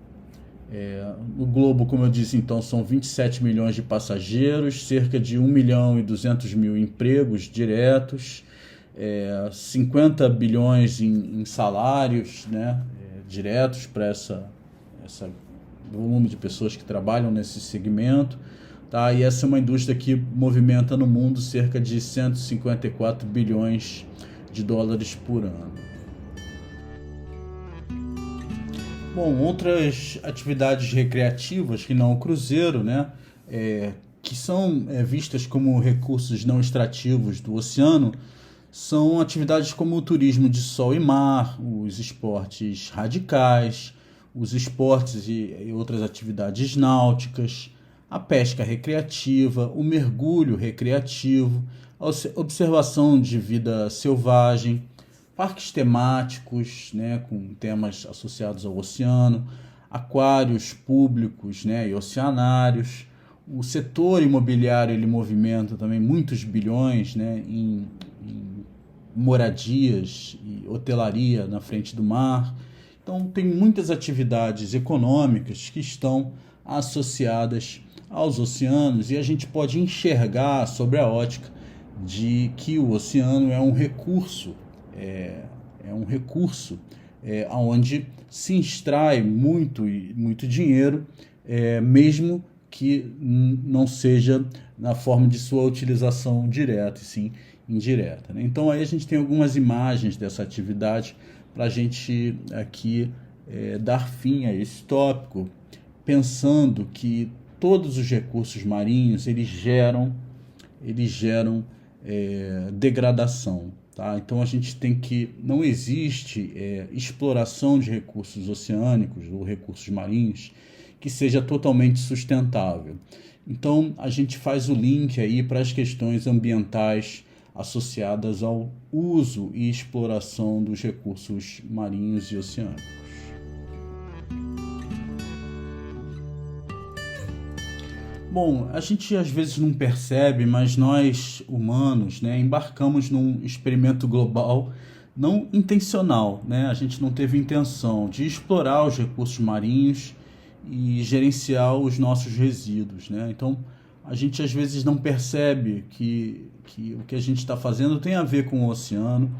S1: No globo, como eu disse, então, são 27 milhões de passageiros, cerca de 1 milhão e 200 mil empregos diretos, 50 bilhões em salários, né, diretos para essa volume de pessoas que trabalham nesse segmento. Tá? E essa é uma indústria que movimenta no mundo cerca de 154 bilhões de dólares por ano. Bom, outras atividades recreativas que não o cruzeiro, né, que são vistas como recursos não extrativos do oceano, são atividades como o turismo de sol e mar, os esportes radicais, os esportes e outras atividades náuticas, a pesca recreativa, o mergulho recreativo, a observação de vida selvagem, parques temáticos, né, com temas associados ao oceano, aquários públicos, né, e oceanários. O setor imobiliário ele movimenta também muitos bilhões, né, em moradias e hotelaria na frente do mar. Então, tem muitas atividades econômicas que estão associadas aos oceanos e a gente pode enxergar sobre a ótica de que o oceano é um recurso, onde se extrai muito dinheiro, mesmo que não seja na forma de sua utilização direta, e sim indireta, né? Então aí a gente tem algumas imagens dessa atividade para a gente aqui dar fim a esse tópico, pensando que todos os recursos marinhos eles geram degradação, tá? Então a gente tem que não existe exploração de recursos oceânicos ou recursos marinhos que seja totalmente sustentável. Então a gente faz o link aí para as questões ambientais associadas ao uso e exploração dos recursos marinhos e oceânicos. Bom, a gente às vezes não percebe, mas nós humanos, né, embarcamos num experimento global não intencional, né? A gente não teve intenção de explorar os recursos marinhos e gerenciar os nossos resíduos, né? Então, a gente às vezes não percebe que o que a gente está fazendo tem a ver com o oceano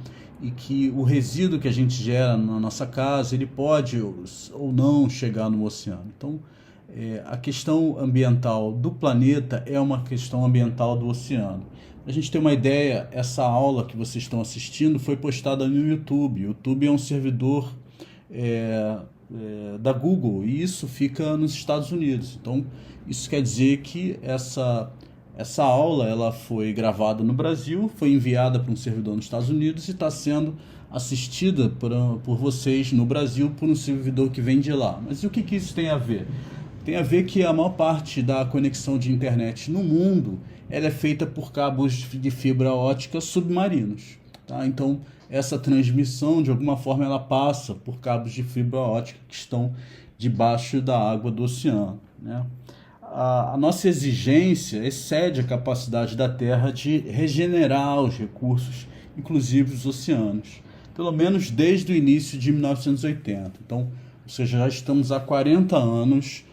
S1: e que o resíduo que a gente gera na nossa casa, ele pode ou não chegar no oceano. Então, a questão ambiental do planeta é uma questão ambiental do oceano. Para a gente ter uma ideia, essa aula que vocês estão assistindo foi postada no YouTube. O YouTube é um servidor da Google e isso fica nos Estados Unidos. Então, isso quer dizer que essa aula ela foi gravada no Brasil, foi enviada para um servidor nos Estados Unidos e está sendo assistida por vocês no Brasil por um servidor que vem de lá. Mas e o que isso tem a ver? Tem a ver que a maior parte da conexão de internet no mundo ela é feita por cabos de fibra ótica submarinos. Tá? Então, essa transmissão, de alguma forma, ela passa por cabos de fibra ótica que estão debaixo da água do oceano, né? A nossa exigência excede a capacidade da Terra de regenerar os recursos, inclusive os oceanos, pelo menos desde o início de 1980. Então, ou seja, já estamos há 40 anos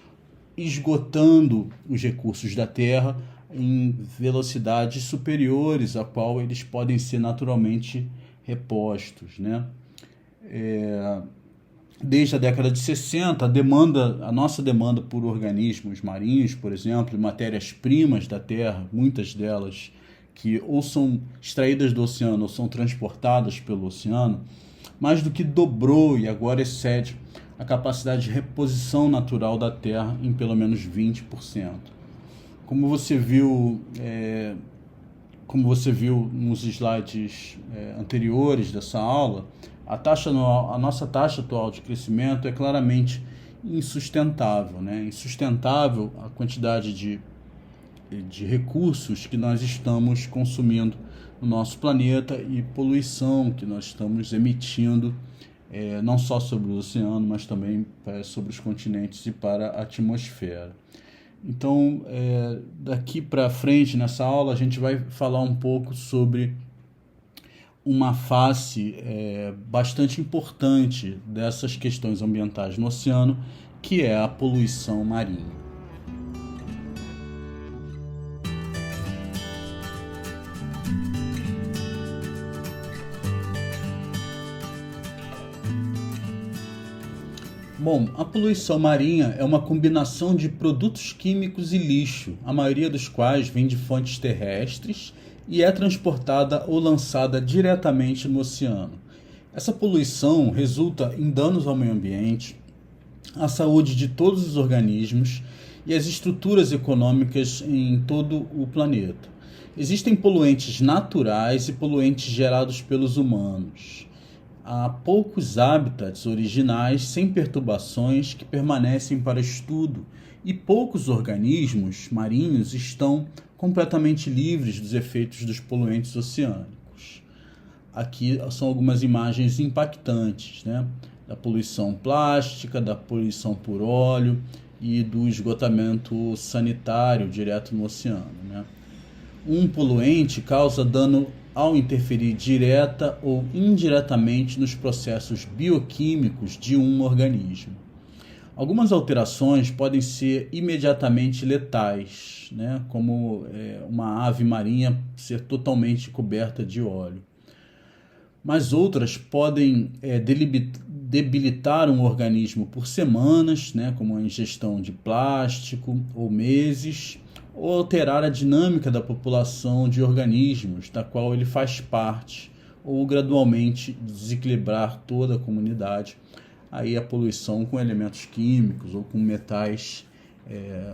S1: esgotando os recursos da Terra em velocidades superiores a qual eles podem ser naturalmente repostos, né? Desde a década de 60, a nossa demanda por organismos marinhos, por exemplo, matérias-primas da Terra, muitas delas que ou são extraídas do oceano ou são transportadas pelo oceano, mais do que dobrou e agora excede a capacidade de reposição natural da Terra em pelo menos 20%. Como você viu nos slides anteriores dessa aula, a nossa taxa atual de crescimento é claramente insustentável, né? Insustentável a quantidade de recursos que nós estamos consumindo no nosso planeta e poluição que nós estamos emitindo, não só sobre o oceano, mas também sobre os continentes e para a atmosfera. Então, daqui para frente, nessa aula, a gente vai falar um pouco sobre uma face bastante importante dessas questões ambientais no oceano, que é a poluição marinha. Bom, a poluição marinha é uma combinação de produtos químicos e lixo, a maioria dos quais vem de fontes terrestres e é transportada ou lançada diretamente no oceano. Essa poluição resulta em danos ao meio ambiente, a saúde de todos os organismos e as estruturas econômicas em todo o planeta. Existem poluentes naturais e poluentes gerados pelos humanos. Há poucos habitats originais sem perturbações que permanecem para estudo e poucos organismos marinhos estão completamente livres dos efeitos dos poluentes oceânicos. Aqui são algumas imagens impactantes, né? Da poluição plástica, da poluição por óleo e do esgotamento sanitário direto no oceano, né? Um poluente causa dano ao interferir direta ou indiretamente nos processos bioquímicos de um organismo. Algumas alterações podem ser imediatamente letais, né? Como uma ave marinha ser totalmente coberta de óleo. Mas outras podem debilitar um organismo por semanas, né? Como a ingestão de plástico, ou meses, ou alterar a dinâmica da população de organismos da qual ele faz parte, ou gradualmente desequilibrar toda a comunidade. Aí a poluição com elementos químicos ou com metais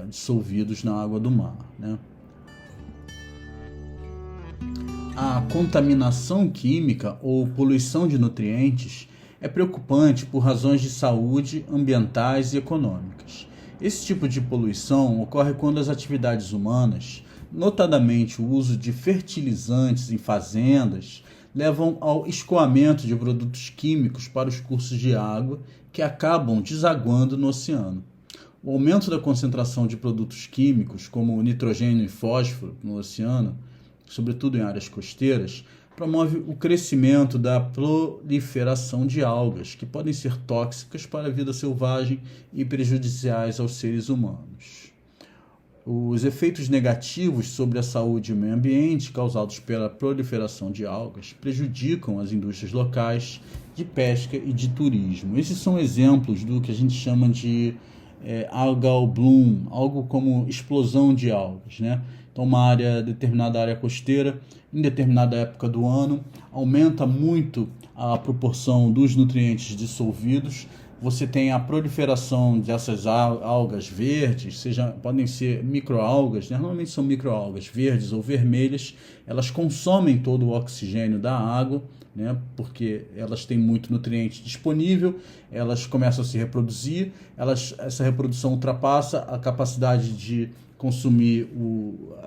S1: dissolvidos na água do mar, né? A contaminação química ou poluição de nutrientes é preocupante por razões de saúde, ambientais e econômicas. Esse tipo de poluição ocorre quando as atividades humanas, notadamente o uso de fertilizantes em fazendas, levam ao escoamento de produtos químicos para os cursos de água que acabam desaguando no oceano. O aumento da concentração de produtos químicos, como nitrogênio e fósforo, no oceano, sobretudo em áreas costeiras, promove o crescimento da proliferação de algas, que podem ser tóxicas para a vida selvagem e prejudiciais aos seres humanos. Os efeitos negativos sobre a saúde e o meio ambiente causados pela proliferação de algas prejudicam as indústrias locais de pesca e de turismo. Esses são exemplos do que a gente chama de algal bloom, algo como explosão de algas, né? Então, determinada área costeira, em determinada época do ano, aumenta muito a proporção dos nutrientes dissolvidos. Você tem a proliferação dessas algas verdes, podem ser microalgas, né? Normalmente são microalgas verdes ou vermelhas. Elas consomem todo o oxigênio da água, né? Porque elas têm muito nutriente disponível, elas começam a se reproduzir, essa reprodução ultrapassa a capacidade de consumir,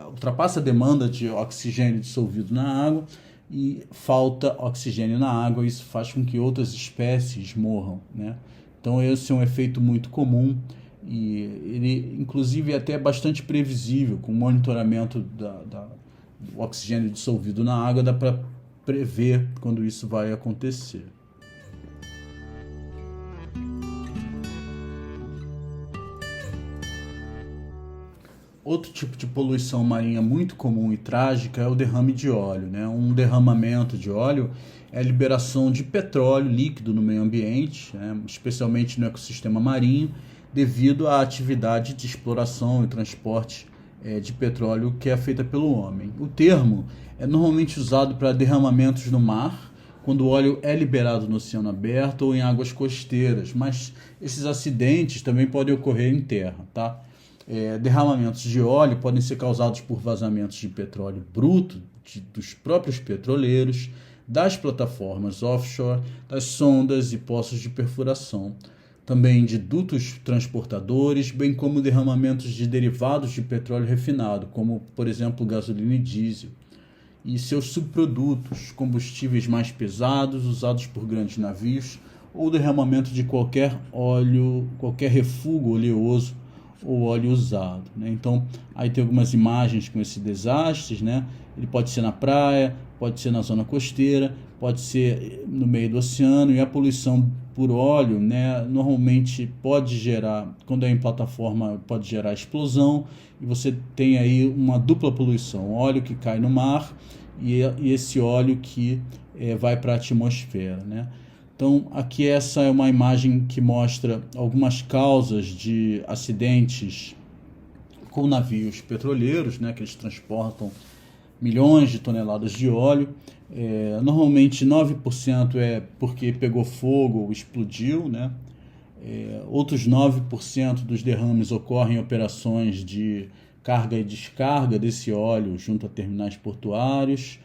S1: ultrapassa a demanda de oxigênio dissolvido na água e falta oxigênio na água. Isso faz com que outras espécies morram, né? Então esse é um efeito muito comum e ele inclusive é até bastante previsível. Com o monitoramento do oxigênio dissolvido na água dá para prever quando isso vai acontecer. Outro tipo de poluição marinha muito comum e trágica é o derrame de óleo, né? Um derramamento de óleo é a liberação de petróleo líquido no meio ambiente, né? Especialmente no ecossistema marinho, devido à atividade de exploração e transporte de petróleo que é feita pelo homem. O termo é normalmente usado para derramamentos no mar, quando o óleo é liberado no oceano aberto ou em águas costeiras, mas esses acidentes também podem ocorrer em terra, tá? Derramamentos de óleo podem ser causados por vazamentos de petróleo bruto dos próprios petroleiros, das plataformas offshore, das sondas e poços de perfuração, também de dutos transportadores, bem como derramamentos de derivados de petróleo refinado, como, por exemplo, gasolina e diesel, e seus subprodutos, combustíveis mais pesados usados por grandes navios, ou derramamento de qualquer óleo, qualquer refúgio oleoso ou óleo usado, né? Então, aí tem algumas imagens com esses desastres, né? Ele pode ser na praia, pode ser na zona costeira, pode ser no meio do oceano, e a poluição por óleo, né, normalmente pode gerar, quando é em plataforma, pode gerar explosão, e você tem aí uma dupla poluição, óleo que cai no mar e esse óleo que vai para a atmosfera, né? Então, aqui essa é uma imagem que mostra algumas causas de acidentes com navios petroleiros, né, que eles transportam milhões de toneladas de óleo. Normalmente 9% é porque pegou fogo ou explodiu, né? Outros 9% dos derrames ocorrem em operações de carga e descarga desse óleo junto a terminais portuários.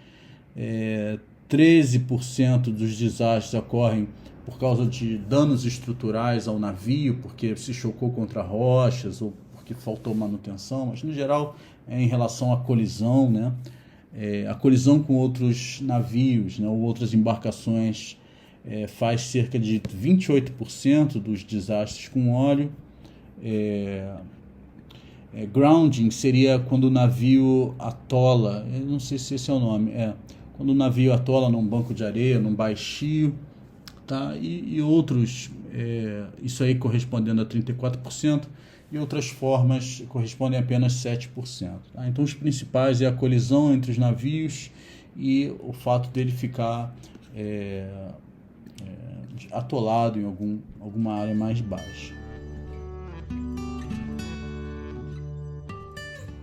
S1: 13% dos desastres ocorrem por causa de danos estruturais ao navio, porque se chocou contra rochas ou porque faltou manutenção, mas no geral é em relação à colisão, né? A colisão com outros navios, né, ou outras embarcações faz cerca de 28% dos desastres com óleo. Grounding seria quando o navio atola, eu não sei se esse é o nome, quando o navio atola num banco de areia, num baixio, tá? E outros, isso aí correspondendo a 34%, e outras formas correspondem a apenas 7%. Tá? Então os principais é a colisão entre os navios e o fato dele ficar atolado em alguma área mais baixa.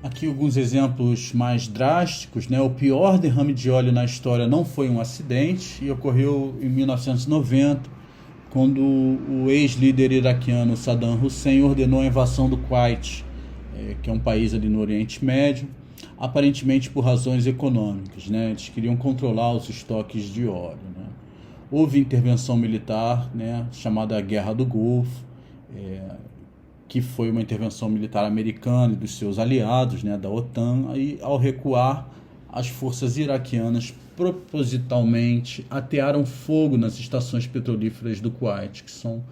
S1: Aqui alguns exemplos mais drásticos, né? O pior derrame de óleo na história não foi um acidente e ocorreu em 1990, quando o ex-líder iraquiano Saddam Hussein ordenou a invasão do Kuwait, que é um país ali no Oriente Médio, aparentemente por razões econômicas, né? Eles queriam controlar os estoques de óleo, né? Houve intervenção militar, né, chamada Guerra do Golfo, que foi uma intervenção militar americana e dos seus aliados, né, da OTAN, aí, ao recuar, as forças iraquianas propositalmente atearam fogo nas estações petrolíferas do Kuwait, que são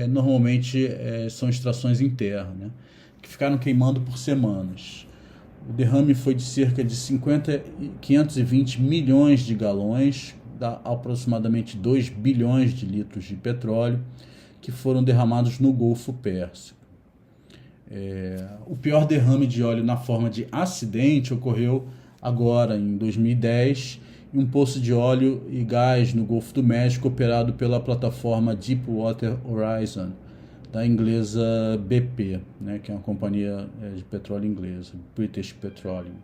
S1: normalmente são extrações em terra, né, que ficaram queimando por semanas. O derrame foi de cerca de 520 milhões de galões, dá aproximadamente 2 bilhões de litros de petróleo, que foram derramados no Golfo Pérsico. O pior derrame de óleo na forma de acidente ocorreu agora, em 2010, em um poço de óleo e gás no Golfo do México, operado pela plataforma Deepwater Horizon, da inglesa BP, né, que é uma companhia de petróleo inglesa, British Petroleum.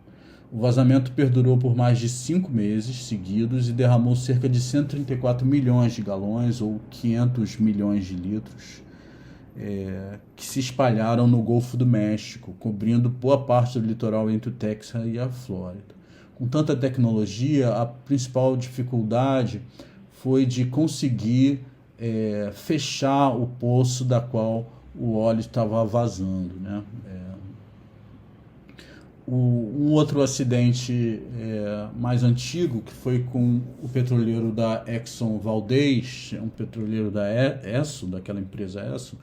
S1: O vazamento perdurou por mais de 5 meses seguidos e derramou cerca de 134 milhões de galões, ou 500 milhões de litros, que se espalharam no Golfo do México, cobrindo boa parte do litoral entre o Texas e a Flórida. Com tanta tecnologia, a principal dificuldade foi de conseguir fechar o poço da qual o óleo estava vazando, né? Um outro acidente mais antigo, que foi com o petroleiro da Exxon Valdez, um petroleiro da Esso, daquela empresa Esso,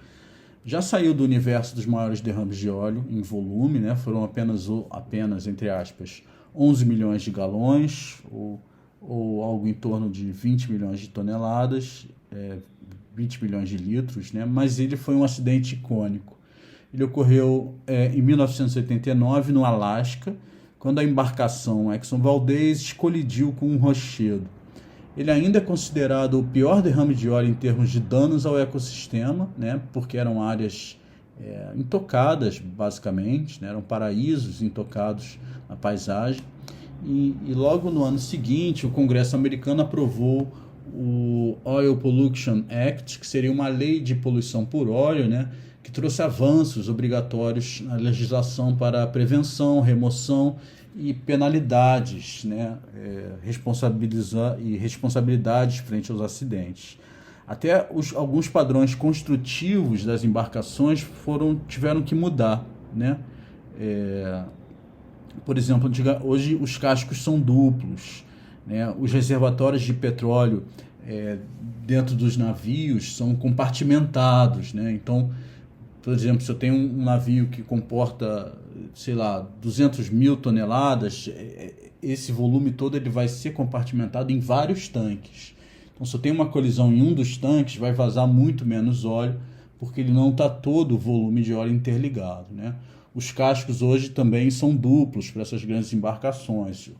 S1: já saiu do universo dos maiores derrames de óleo em volume, né? Foram apenas, entre aspas, 11 milhões de galões, ou algo em torno de 20 milhões de toneladas, 20 milhões de litros, né? Mas ele foi um acidente icônico. Ele ocorreu em 1989, no Alasca, quando a embarcação Exxon Valdez colidiu com um rochedo. Ele ainda é considerado o pior derrame de óleo em termos de danos ao ecossistema, né, porque eram áreas intocadas, basicamente, né, eram paraísos intocados na paisagem. E logo no ano seguinte, o Congresso americano aprovou o Oil Pollution Act, que seria uma lei de poluição por óleo, né, que trouxe avanços obrigatórios na legislação para a prevenção, remoção e penalidades, né, responsabilidades frente aos acidentes. Até alguns padrões construtivos das embarcações tiveram que mudar, né? Por exemplo, hoje os cascos são duplos, né? Os reservatórios de petróleo dentro dos navios são compartimentados, né? Então, por exemplo, se eu tenho um navio que comporta, sei lá, 200 mil toneladas, esse volume todo ele vai ser compartimentado em vários tanques. Então, se eu tenho uma colisão em um dos tanques, vai vazar muito menos óleo, porque ele não está todo o volume de óleo interligado, né? Os cascos hoje também são duplos para essas grandes embarcações.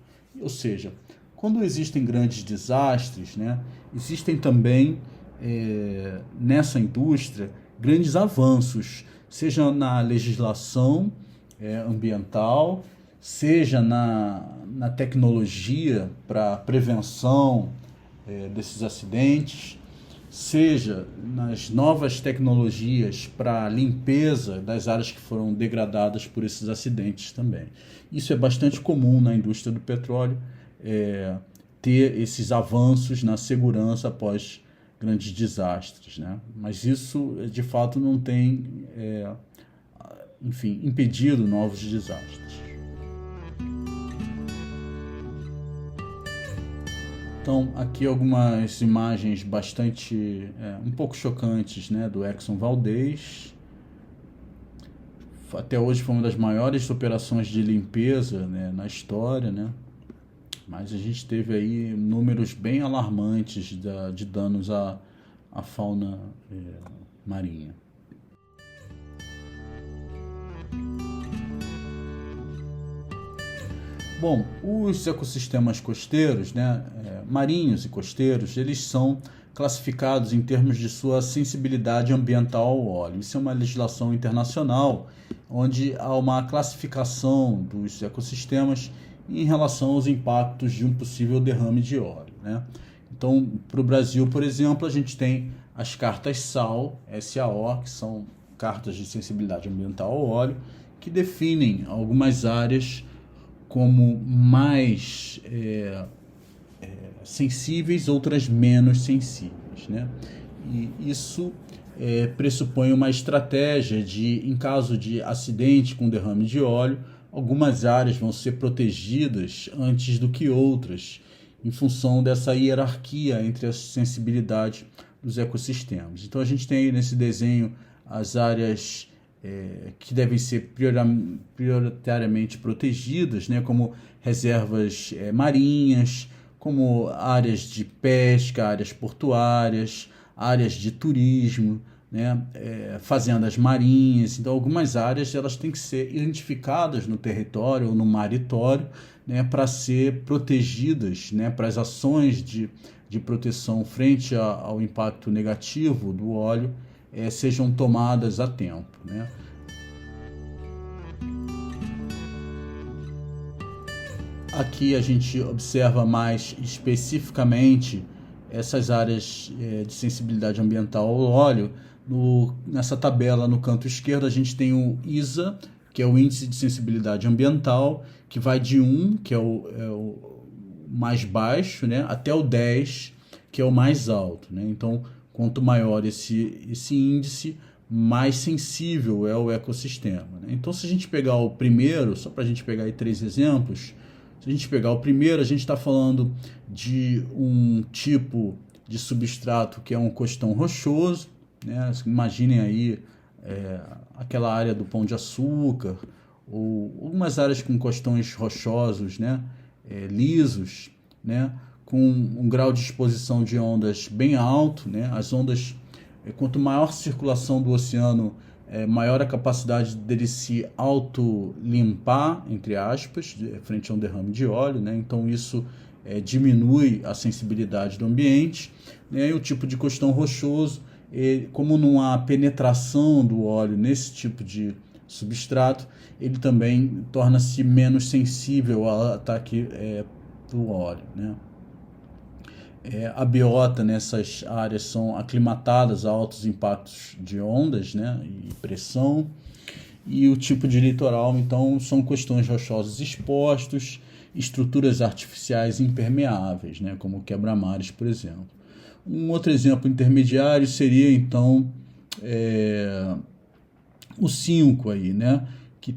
S1: Ou seja, quando existem grandes desastres, né, existem também, nessa indústria, grandes avanços, seja na legislação ambiental, seja na tecnologia para prevenção desses acidentes, seja nas novas tecnologias para limpeza das áreas que foram degradadas por esses acidentes também. Isso é bastante comum na indústria do petróleo, ter esses avanços na segurança após grandes desastres, né? Mas isso, de fato, não tem, impedido novos desastres. Então, aqui algumas imagens bastante, um pouco chocantes, né, do Exxon Valdez. Até hoje foi uma das maiores operações de limpeza, né, na história, né? Mas a gente teve aí números bem alarmantes de danos à fauna marinha. Bom, os ecossistemas costeiros, né, marinhos e costeiros, eles são classificados em termos de sua sensibilidade ambiental ao óleo. Isso é uma legislação internacional, onde há uma classificação dos ecossistemas em relação aos impactos de um possível derrame de óleo, né? Então, para o Brasil, por exemplo, a gente tem as cartas SAO, SAO, que são cartas de sensibilidade ambiental ao óleo, que definem algumas áreas como mais sensíveis, outras menos sensíveis, né? E isso pressupõe uma estratégia de, em caso de acidente com derrame de óleo, algumas áreas vão ser protegidas antes do que outras, em função dessa hierarquia entre a sensibilidade dos ecossistemas. Então a gente tem aí nesse desenho as áreas que devem ser prioritariamente protegidas, né, como reservas marinhas, como áreas de pesca, áreas portuárias, áreas de turismo, né, fazendas marinhas. Então, algumas áreas elas têm que ser identificadas no território ou no maritório, né, para ser protegidas, né, para as ações de proteção frente ao impacto negativo do óleo sejam tomadas a tempo, né? Aqui a gente observa mais especificamente essas áreas de sensibilidade ambiental ao óleo. Nessa tabela no canto esquerdo a gente tem o ISA, que é o Índice de Sensibilidade Ambiental, que vai de 1, que é o mais baixo, né, até o 10, que é o mais alto, né? Então, quanto maior esse índice, mais sensível é o ecossistema, né? Então, se a gente pegar o primeiro, só para a gente pegar aí 3 exemplos, se a gente pegar o primeiro, a gente está falando de um tipo de substrato que é um costão rochoso, né? Imaginem aí aquela área do Pão de Açúcar, ou algumas áreas com costões rochosos, né? Lisos, né? Com um grau de exposição de ondas bem alto, né? As ondas, quanto maior a circulação do oceano, maior a capacidade dele se auto-limpar, entre aspas, frente a um derrame de óleo, né? Então isso diminui a sensibilidade do ambiente, né? E o tipo de costão rochoso, como não há penetração do óleo nesse tipo de substrato, ele também torna-se menos sensível ao ataque do óleo, né? A biota nessas áreas são aclimatadas a altos impactos de ondas, né, e pressão. E o tipo de litoral, então, são costões rochosos expostos, estruturas artificiais impermeáveis, né, como quebra-mares, por exemplo. Um outro exemplo intermediário seria, então, o 5 aí, né, que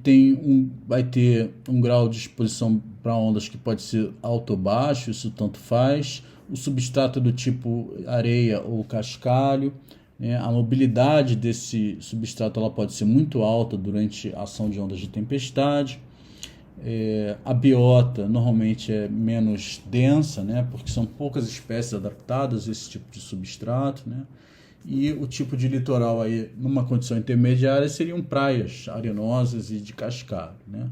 S1: vai ter um grau de exposição para ondas que pode ser alto ou baixo, isso tanto faz. O substrato do tipo areia ou cascalho, né? A mobilidade desse substrato ela pode ser muito alta durante a ação de ondas de tempestade. A biota normalmente é menos densa, né? Porque são poucas espécies adaptadas a esse tipo de substrato, né? E o tipo de litoral aí, numa condição intermediária, seriam praias arenosas e de cascalho, né?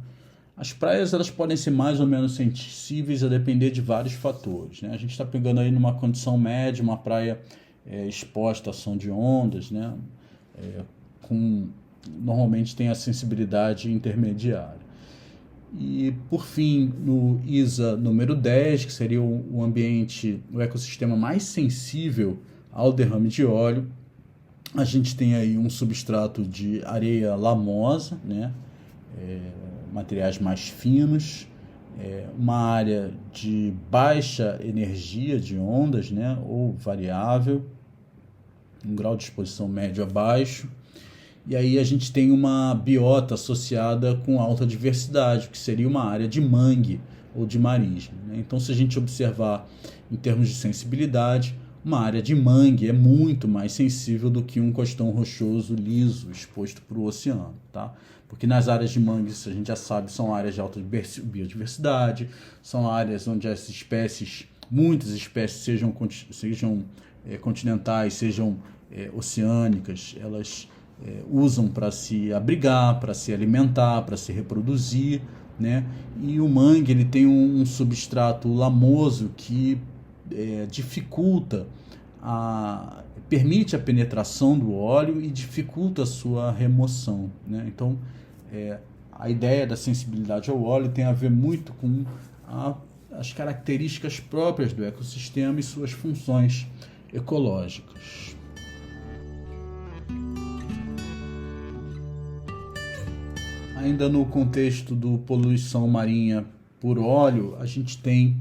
S1: As praias elas podem ser mais ou menos sensíveis a depender de vários fatores, né? A gente está pegando aí numa condição média, uma praia exposta à ação de ondas, né? Normalmente tem a sensibilidade intermediária. E, por fim, no ISA número 10, que seria o ambiente, o ecossistema mais sensível ao derrame de óleo. A gente tem aí um substrato de areia lamosa, né? Materiais mais finos, uma área de baixa energia de ondas, né? Ou variável, um grau de exposição médio a baixo. E aí a gente tem uma biota associada com alta diversidade, que seria uma área de mangue ou de marisma, né? Então, se a gente observar em termos de sensibilidade, uma área de mangue é muito mais sensível do que um costão rochoso liso exposto para o oceano, tá? Porque nas áreas de mangue, a gente já sabe, são áreas de alta biodiversidade, são áreas onde as espécies, muitas espécies, sejam continentais, sejam oceânicas, elas usam para se abrigar, para se alimentar, para se reproduzir, né? E o mangue ele tem um substrato lamoso que dificulta, permite a penetração do óleo e dificulta a sua remoção, né? Então, a ideia da sensibilidade ao óleo tem a ver muito com as características próprias do ecossistema e suas funções ecológicas. Ainda no contexto do poluição marinha por óleo, a gente tem...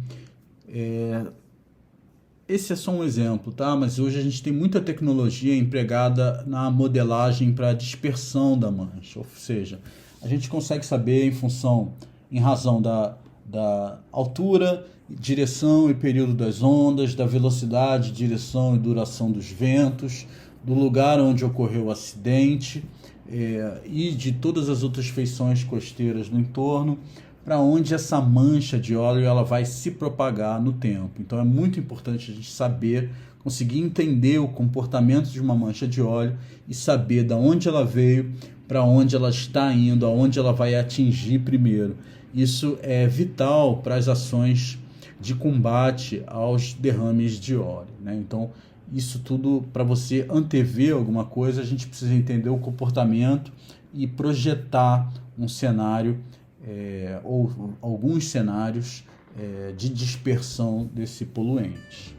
S1: esse é só um exemplo, tá? Mas hoje a gente tem muita tecnologia empregada na modelagem para dispersão da mancha. Ou seja, a gente consegue saber em razão da altura, direção e período das ondas, da velocidade, direção e duração dos ventos, do lugar onde ocorreu o acidente, e de todas as outras feições costeiras no entorno, para onde essa mancha de óleo ela vai se propagar no tempo. Então é muito importante a gente saber, conseguir entender o comportamento de uma mancha de óleo e saber de onde ela veio, para onde ela está indo, aonde ela vai atingir primeiro. Isso é vital para as ações de combate aos derrames de óleo, né? Então, isso tudo, para você antever alguma coisa, a gente precisa entender o comportamento e projetar um cenário ou alguns cenários de dispersão desse poluente.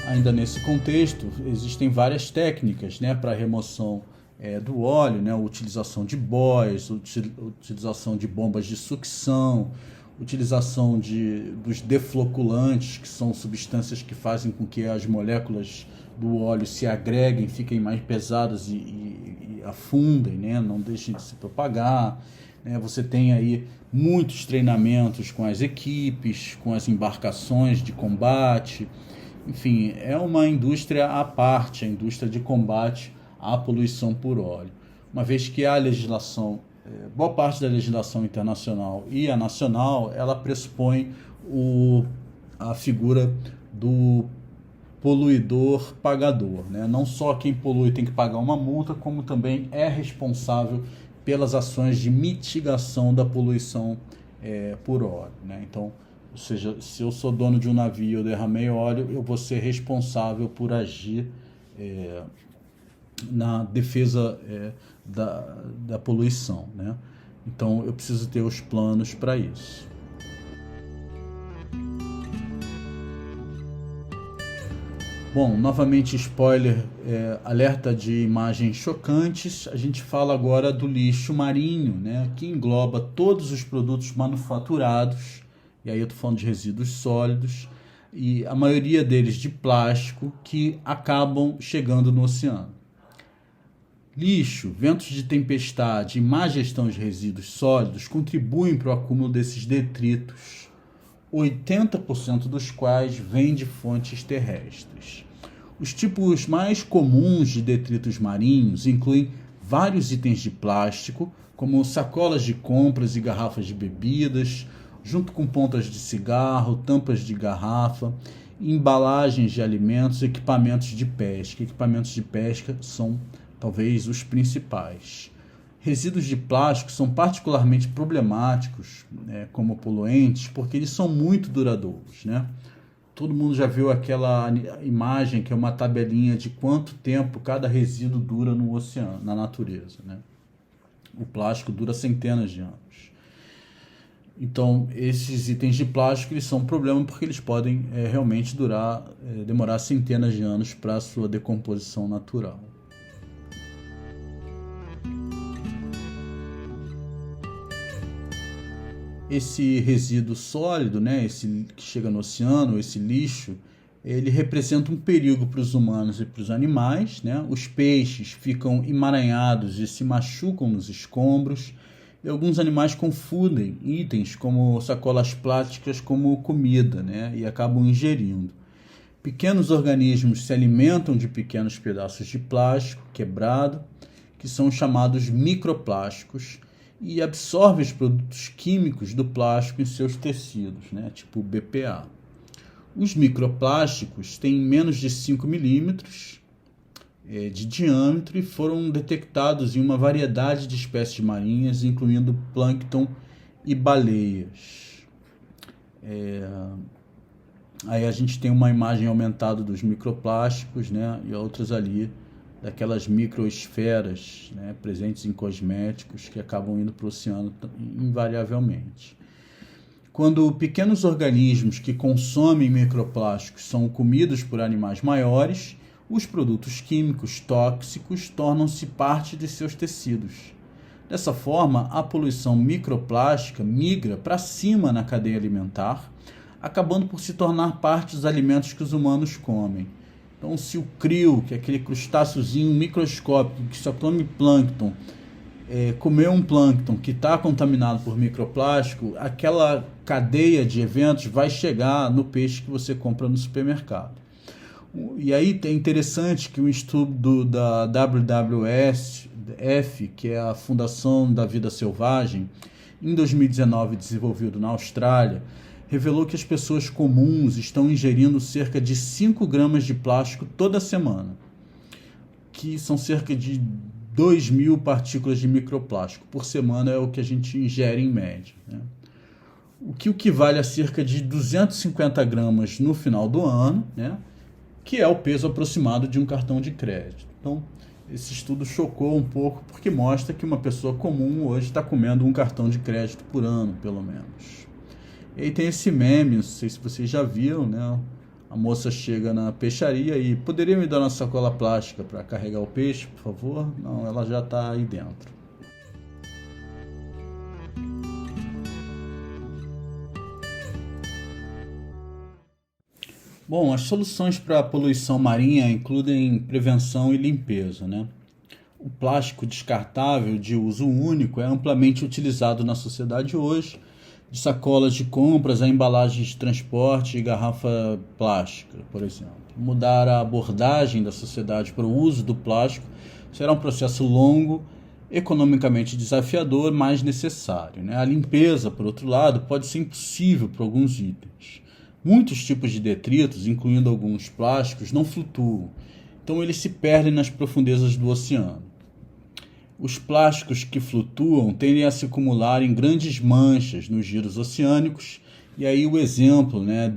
S1: Ainda nesse contexto, existem várias técnicas, né, para remoção do óleo, né, utilização de boias, utilização de bombas de sucção, utilização dos defloculantes, que são substâncias que fazem com que as moléculas do óleo se agreguem, fiquem mais pesadas e afundem, né? Não deixem de se propagar, né? Você tem aí muitos treinamentos com as equipes, com as embarcações de combate. Enfim, é uma indústria à parte, a indústria de combate à poluição por óleo. Uma vez que a legislação, boa parte da legislação internacional e a nacional, ela pressupõe a figura do poluidor pagador, né? Não só quem polui tem que pagar uma multa, como também é responsável pelas ações de mitigação da poluição por óleo, né? Então, ou seja, se eu sou dono de um navio e eu derramei óleo, eu vou ser responsável por agir na defesa da poluição, né? Então eu preciso ter os planos para isso. Bom, novamente spoiler, alerta de imagens chocantes. A gente fala agora do lixo marinho, né? Que engloba todos os produtos manufaturados, e aí eu estou falando de resíduos sólidos, e a maioria deles de plástico, que acabam chegando no oceano. Lixo, ventos de tempestade e má gestão de resíduos sólidos contribuem para o acúmulo desses detritos, 80% dos quais vêm de fontes terrestres. Os tipos mais comuns de detritos marinhos incluem vários itens de plástico, como sacolas de compras e garrafas de bebidas, junto com pontas de cigarro, tampas de garrafa, embalagens de alimentos e equipamentos de pesca. Equipamentos de pesca são talvez os principais. Resíduos de plástico são particularmente problemáticos, né, como poluentes, porque eles são muito duradouros, né? Todo mundo já viu aquela imagem que é uma tabelinha de quanto tempo cada resíduo dura no oceano, na natureza, né? O plástico dura centenas de anos. Então, esses itens de plástico eles são um problema porque eles podem realmente demorar centenas de anos para a sua decomposição natural. Esse resíduo sólido, né, esse que chega no oceano, esse lixo, ele representa um perigo para os humanos e para os animais, né? Os peixes ficam emaranhados e se machucam nos escombros, e alguns animais confundem itens como sacolas plásticas como comida, né? E acabam ingerindo. Pequenos organismos se alimentam de pequenos pedaços de plástico quebrado, que são chamados microplásticos, e absorvem os produtos químicos do plástico em seus tecidos, né? Tipo BPA. Os microplásticos têm menos de 5 milímetros de diâmetro e foram detectados em uma variedade de espécies marinhas, incluindo plâncton e baleias. Aí a gente tem uma imagem aumentada dos microplásticos, né, e outras ali daquelas microesferas, né, presentes em cosméticos que acabam indo para o oceano invariavelmente. Quando pequenos organismos que consomem microplásticos são comidos por animais maiores, os produtos químicos tóxicos tornam-se parte de seus tecidos. Dessa forma, a poluição microplástica migra para cima na cadeia alimentar, acabando por se tornar parte dos alimentos que os humanos comem. Então, se o krill, que é aquele crustáceozinho microscópico que só come plâncton, comer um plâncton que está contaminado por microplástico, aquela cadeia de eventos vai chegar no peixe que você compra no supermercado. E aí é interessante que um estudo da WWF, que é a Fundação da Vida Selvagem, em 2019 desenvolvido na Austrália, revelou que as pessoas comuns estão ingerindo cerca de 5 gramas de plástico toda semana, que são cerca de 2.000 partículas de microplástico por semana, é o que a gente ingere em média, né? O que equivale a cerca de 250 gramas no final do ano, né? Que é o peso aproximado de um cartão de crédito. Então, esse estudo chocou um pouco porque mostra que uma pessoa comum hoje está comendo um cartão de crédito por ano, pelo menos. E aí tem esse meme, não sei se vocês já viram, né? A moça chega na peixaria e poderia me dar uma sacola plástica para carregar o peixe, por favor? Não, ela já está aí dentro. Bom, as soluções para a poluição marinha incluem prevenção e limpeza, né? O plástico descartável de uso único é amplamente utilizado na sociedade hoje, de sacolas de compras a embalagens de transporte e garrafa plástica, por exemplo. Mudar a abordagem da sociedade para o uso do plástico será um processo longo, economicamente desafiador, mas necessário, né? A limpeza, por outro lado, pode ser impossível para alguns itens. Muitos tipos de detritos, incluindo alguns plásticos, não flutuam, então eles se perdem nas profundezas do oceano. Os plásticos que flutuam tendem a se acumular em grandes manchas nos giros oceânicos, e aí o exemplo, né,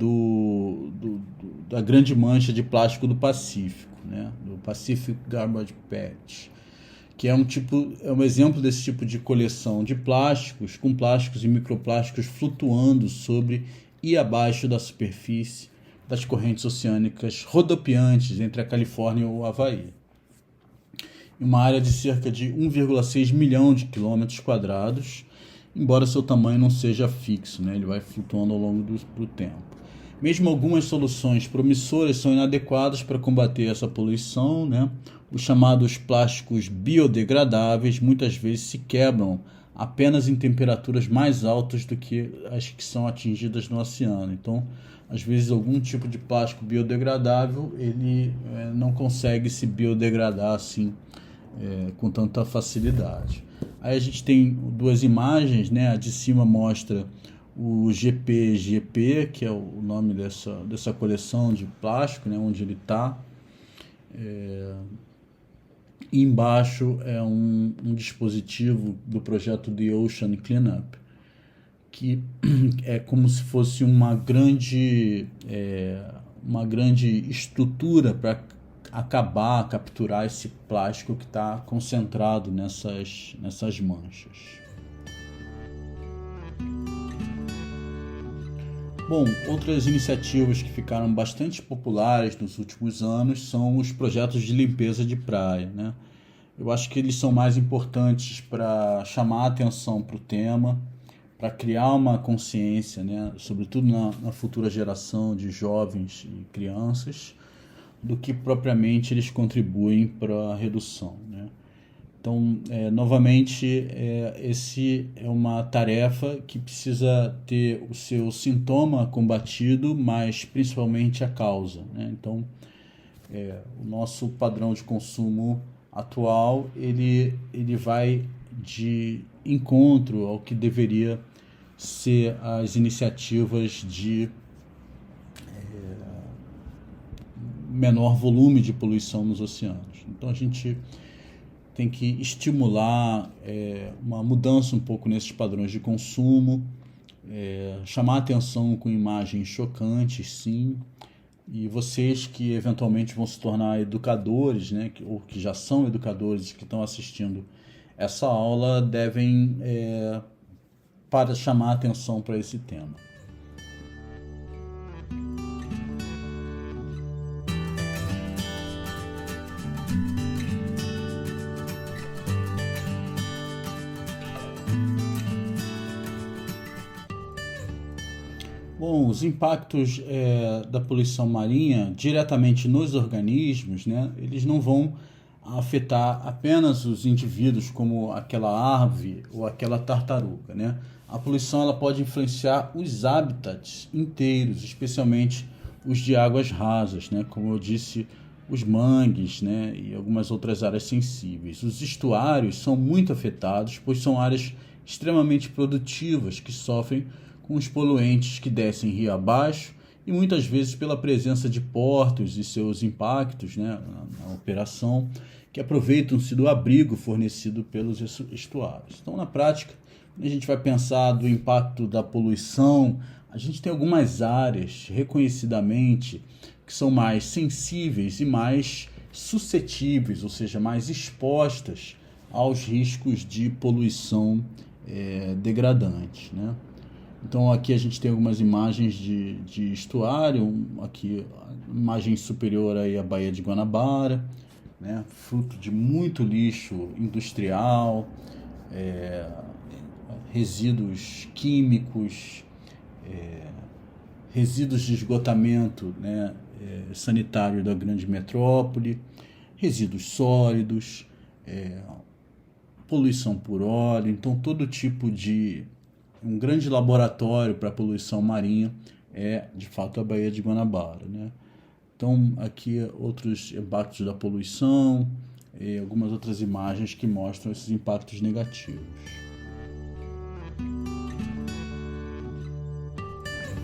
S1: da grande mancha de plástico do Pacífico, né, do Pacific Garbage Patch, que é um exemplo desse tipo de coleção de plásticos, com plásticos e microplásticos flutuando sobre e abaixo da superfície das correntes oceânicas rodopiantes entre a Califórnia e o Havaí. Em uma área de cerca de 1,6 milhão de quilômetros quadrados, embora seu tamanho não seja fixo, né? Ele vai flutuando ao longo do tempo. Mesmo algumas soluções promissoras são inadequadas para combater essa poluição, né? Os chamados plásticos biodegradáveis muitas vezes se quebram apenas em temperaturas mais altas do que as que são atingidas no oceano. Então, às vezes, algum tipo de plástico biodegradável ele não consegue se biodegradar assim com tanta facilidade. Aí a gente tem duas imagens, né? A de cima mostra o GPGP, que é o nome dessa coleção de plástico, né? Onde ele está. E embaixo é um dispositivo do projeto The Ocean Cleanup, que é como se fosse uma grande estrutura para capturar esse plástico que está concentrado nessas manchas. Bom, outras iniciativas que ficaram bastante populares nos últimos anos são os projetos de limpeza de praia, né? Eu acho que eles são mais importantes para chamar a atenção para o tema, para criar uma consciência, né, sobretudo na futura geração de jovens e crianças, do que propriamente eles contribuem para a redução, né? Então, novamente, esse é uma tarefa que precisa ter o seu sintoma combatido, mas principalmente a causa, né? Então, o nosso padrão de consumo atual, ele vai de encontro ao que deveria ser as iniciativas de menor volume de poluição nos oceanos. Então a gente tem que estimular uma mudança um pouco nesses padrões de consumo, chamar atenção com imagens chocantes, sim, e vocês que eventualmente vão se tornar educadores, né, ou que já são educadores que estão assistindo essa aula, devem para chamar atenção para esse tema. Bom, os impactos da poluição marinha diretamente nos organismos, né, eles não vão afetar apenas os indivíduos como aquela ave ou aquela tartaruga, né? A poluição ela pode influenciar os habitats inteiros, especialmente os de águas rasas, né? Como eu disse, os mangues, né? E algumas outras áreas sensíveis. Os estuários são muito afetados, pois são áreas extremamente produtivas que sofrem com os poluentes que descem rio abaixo e muitas vezes pela presença de portos e seus impactos, né, na operação, que aproveitam-se do abrigo fornecido pelos estuários. Então, na prática, quando a gente vai pensar do impacto da poluição, a gente tem algumas áreas, reconhecidamente, que são mais sensíveis e mais suscetíveis, ou seja, mais expostas aos riscos de poluição degradante, né? Então aqui a gente tem algumas imagens de estuário, aqui a imagem superior aí a Baía de Guanabara, né, fruto de muito lixo industrial, resíduos químicos, resíduos de esgotamento, né, sanitário da grande metrópole, resíduos sólidos, poluição por óleo, então todo tipo de um grande laboratório para poluição marinha é, de fato, a Baía de Guanabara, né? Então, aqui outros impactos da poluição e algumas outras imagens que mostram esses impactos negativos.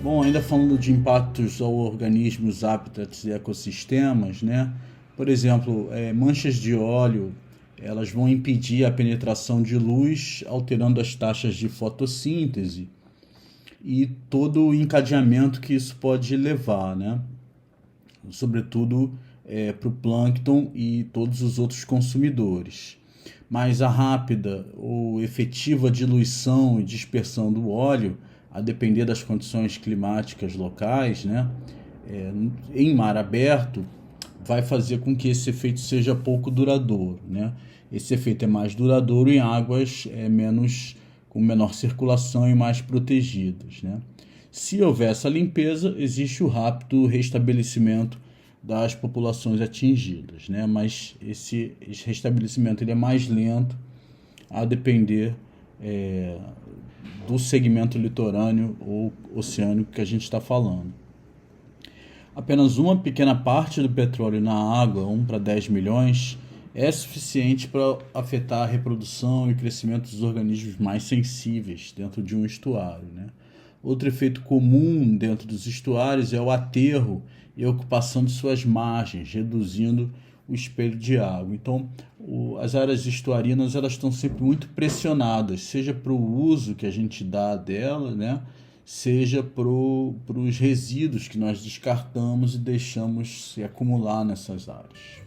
S1: Bom, ainda falando de impactos ao organismos, hábitats e ecossistemas, né? Por exemplo, manchas de óleo, elas vão impedir a penetração de luz, alterando as taxas de fotossíntese e todo o encadeamento que isso pode levar, né? Sobretudo para o plâncton e todos os outros consumidores. Mas a rápida ou efetiva diluição e dispersão do óleo, a depender das condições climáticas locais, né? Em mar aberto, vai fazer com que esse efeito seja pouco duradouro, né? Esse efeito é mais duradouro em águas com menor circulação e mais protegidas, né? Se houver essa limpeza, existe o rápido restabelecimento das populações atingidas, né? Mas esse restabelecimento ele é mais lento, a depender do segmento litorâneo ou oceânico que a gente está falando. Apenas uma pequena parte do petróleo na água, 1 para 10 milhões, é suficiente para afetar a reprodução e crescimento dos organismos mais sensíveis dentro de um estuário, né? Outro efeito comum dentro dos estuários é o aterro e a ocupação de suas margens, reduzindo o espelho de água. Então, as áreas estuarinas elas estão sempre muito pressionadas, seja para o uso que a gente dá dela, né? Seja para os resíduos que nós descartamos e deixamos se acumular nessas áreas.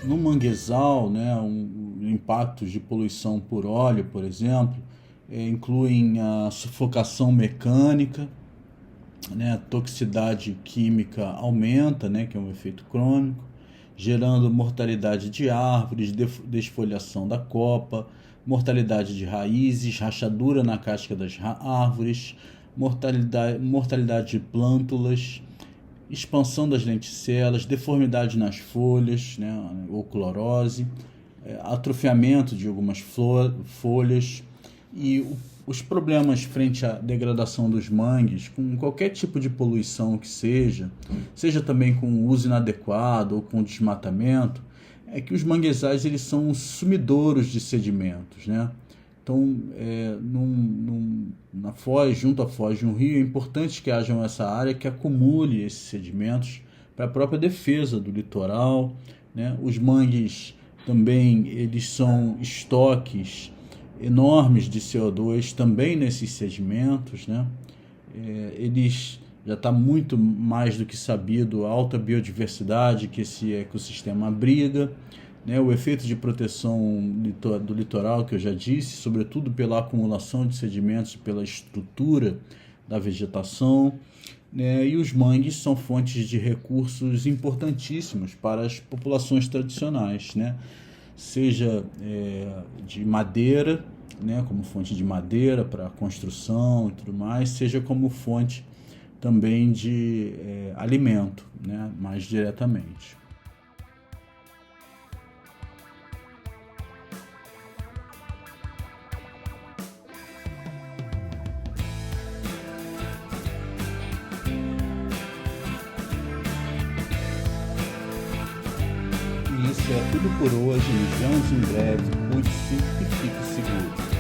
S1: No manguezal, né, impactos de poluição por óleo, por exemplo, incluem a sufocação mecânica, né? A toxicidade química aumenta, né? Que é um efeito crônico, gerando mortalidade de árvores, desfolhação da copa, mortalidade de raízes, rachadura na casca das árvores, mortalidade de plântulas, expansão das lenticelas, deformidade nas folhas, né, ou clorose, atrofiamento de algumas folhas e os problemas frente à degradação dos mangues, com qualquer tipo de poluição que seja também com uso inadequado ou com desmatamento, é que os manguezais eles são sumidouros de sedimentos, né? Então, na foz, junto à foz de um rio, é importante que haja essa área que acumule esses sedimentos para a própria defesa do litoral, né? Os mangues também eles são estoques enormes de CO2 também nesses sedimentos, né? Eles já está muito mais do que sabido a alta biodiversidade que esse ecossistema abriga, né? O efeito de proteção do litoral, que eu já disse, sobretudo pela acumulação de sedimentos e pela estrutura da vegetação, né? E os mangues são fontes de recursos importantíssimos para as populações tradicionais, né? Seja de madeira, né? Como fonte de madeira para construção e tudo mais, seja como fonte também de alimento, né? Mais diretamente. Isso é tudo por hoje. Nos vemos em breve. Cuide-se e fique seguro.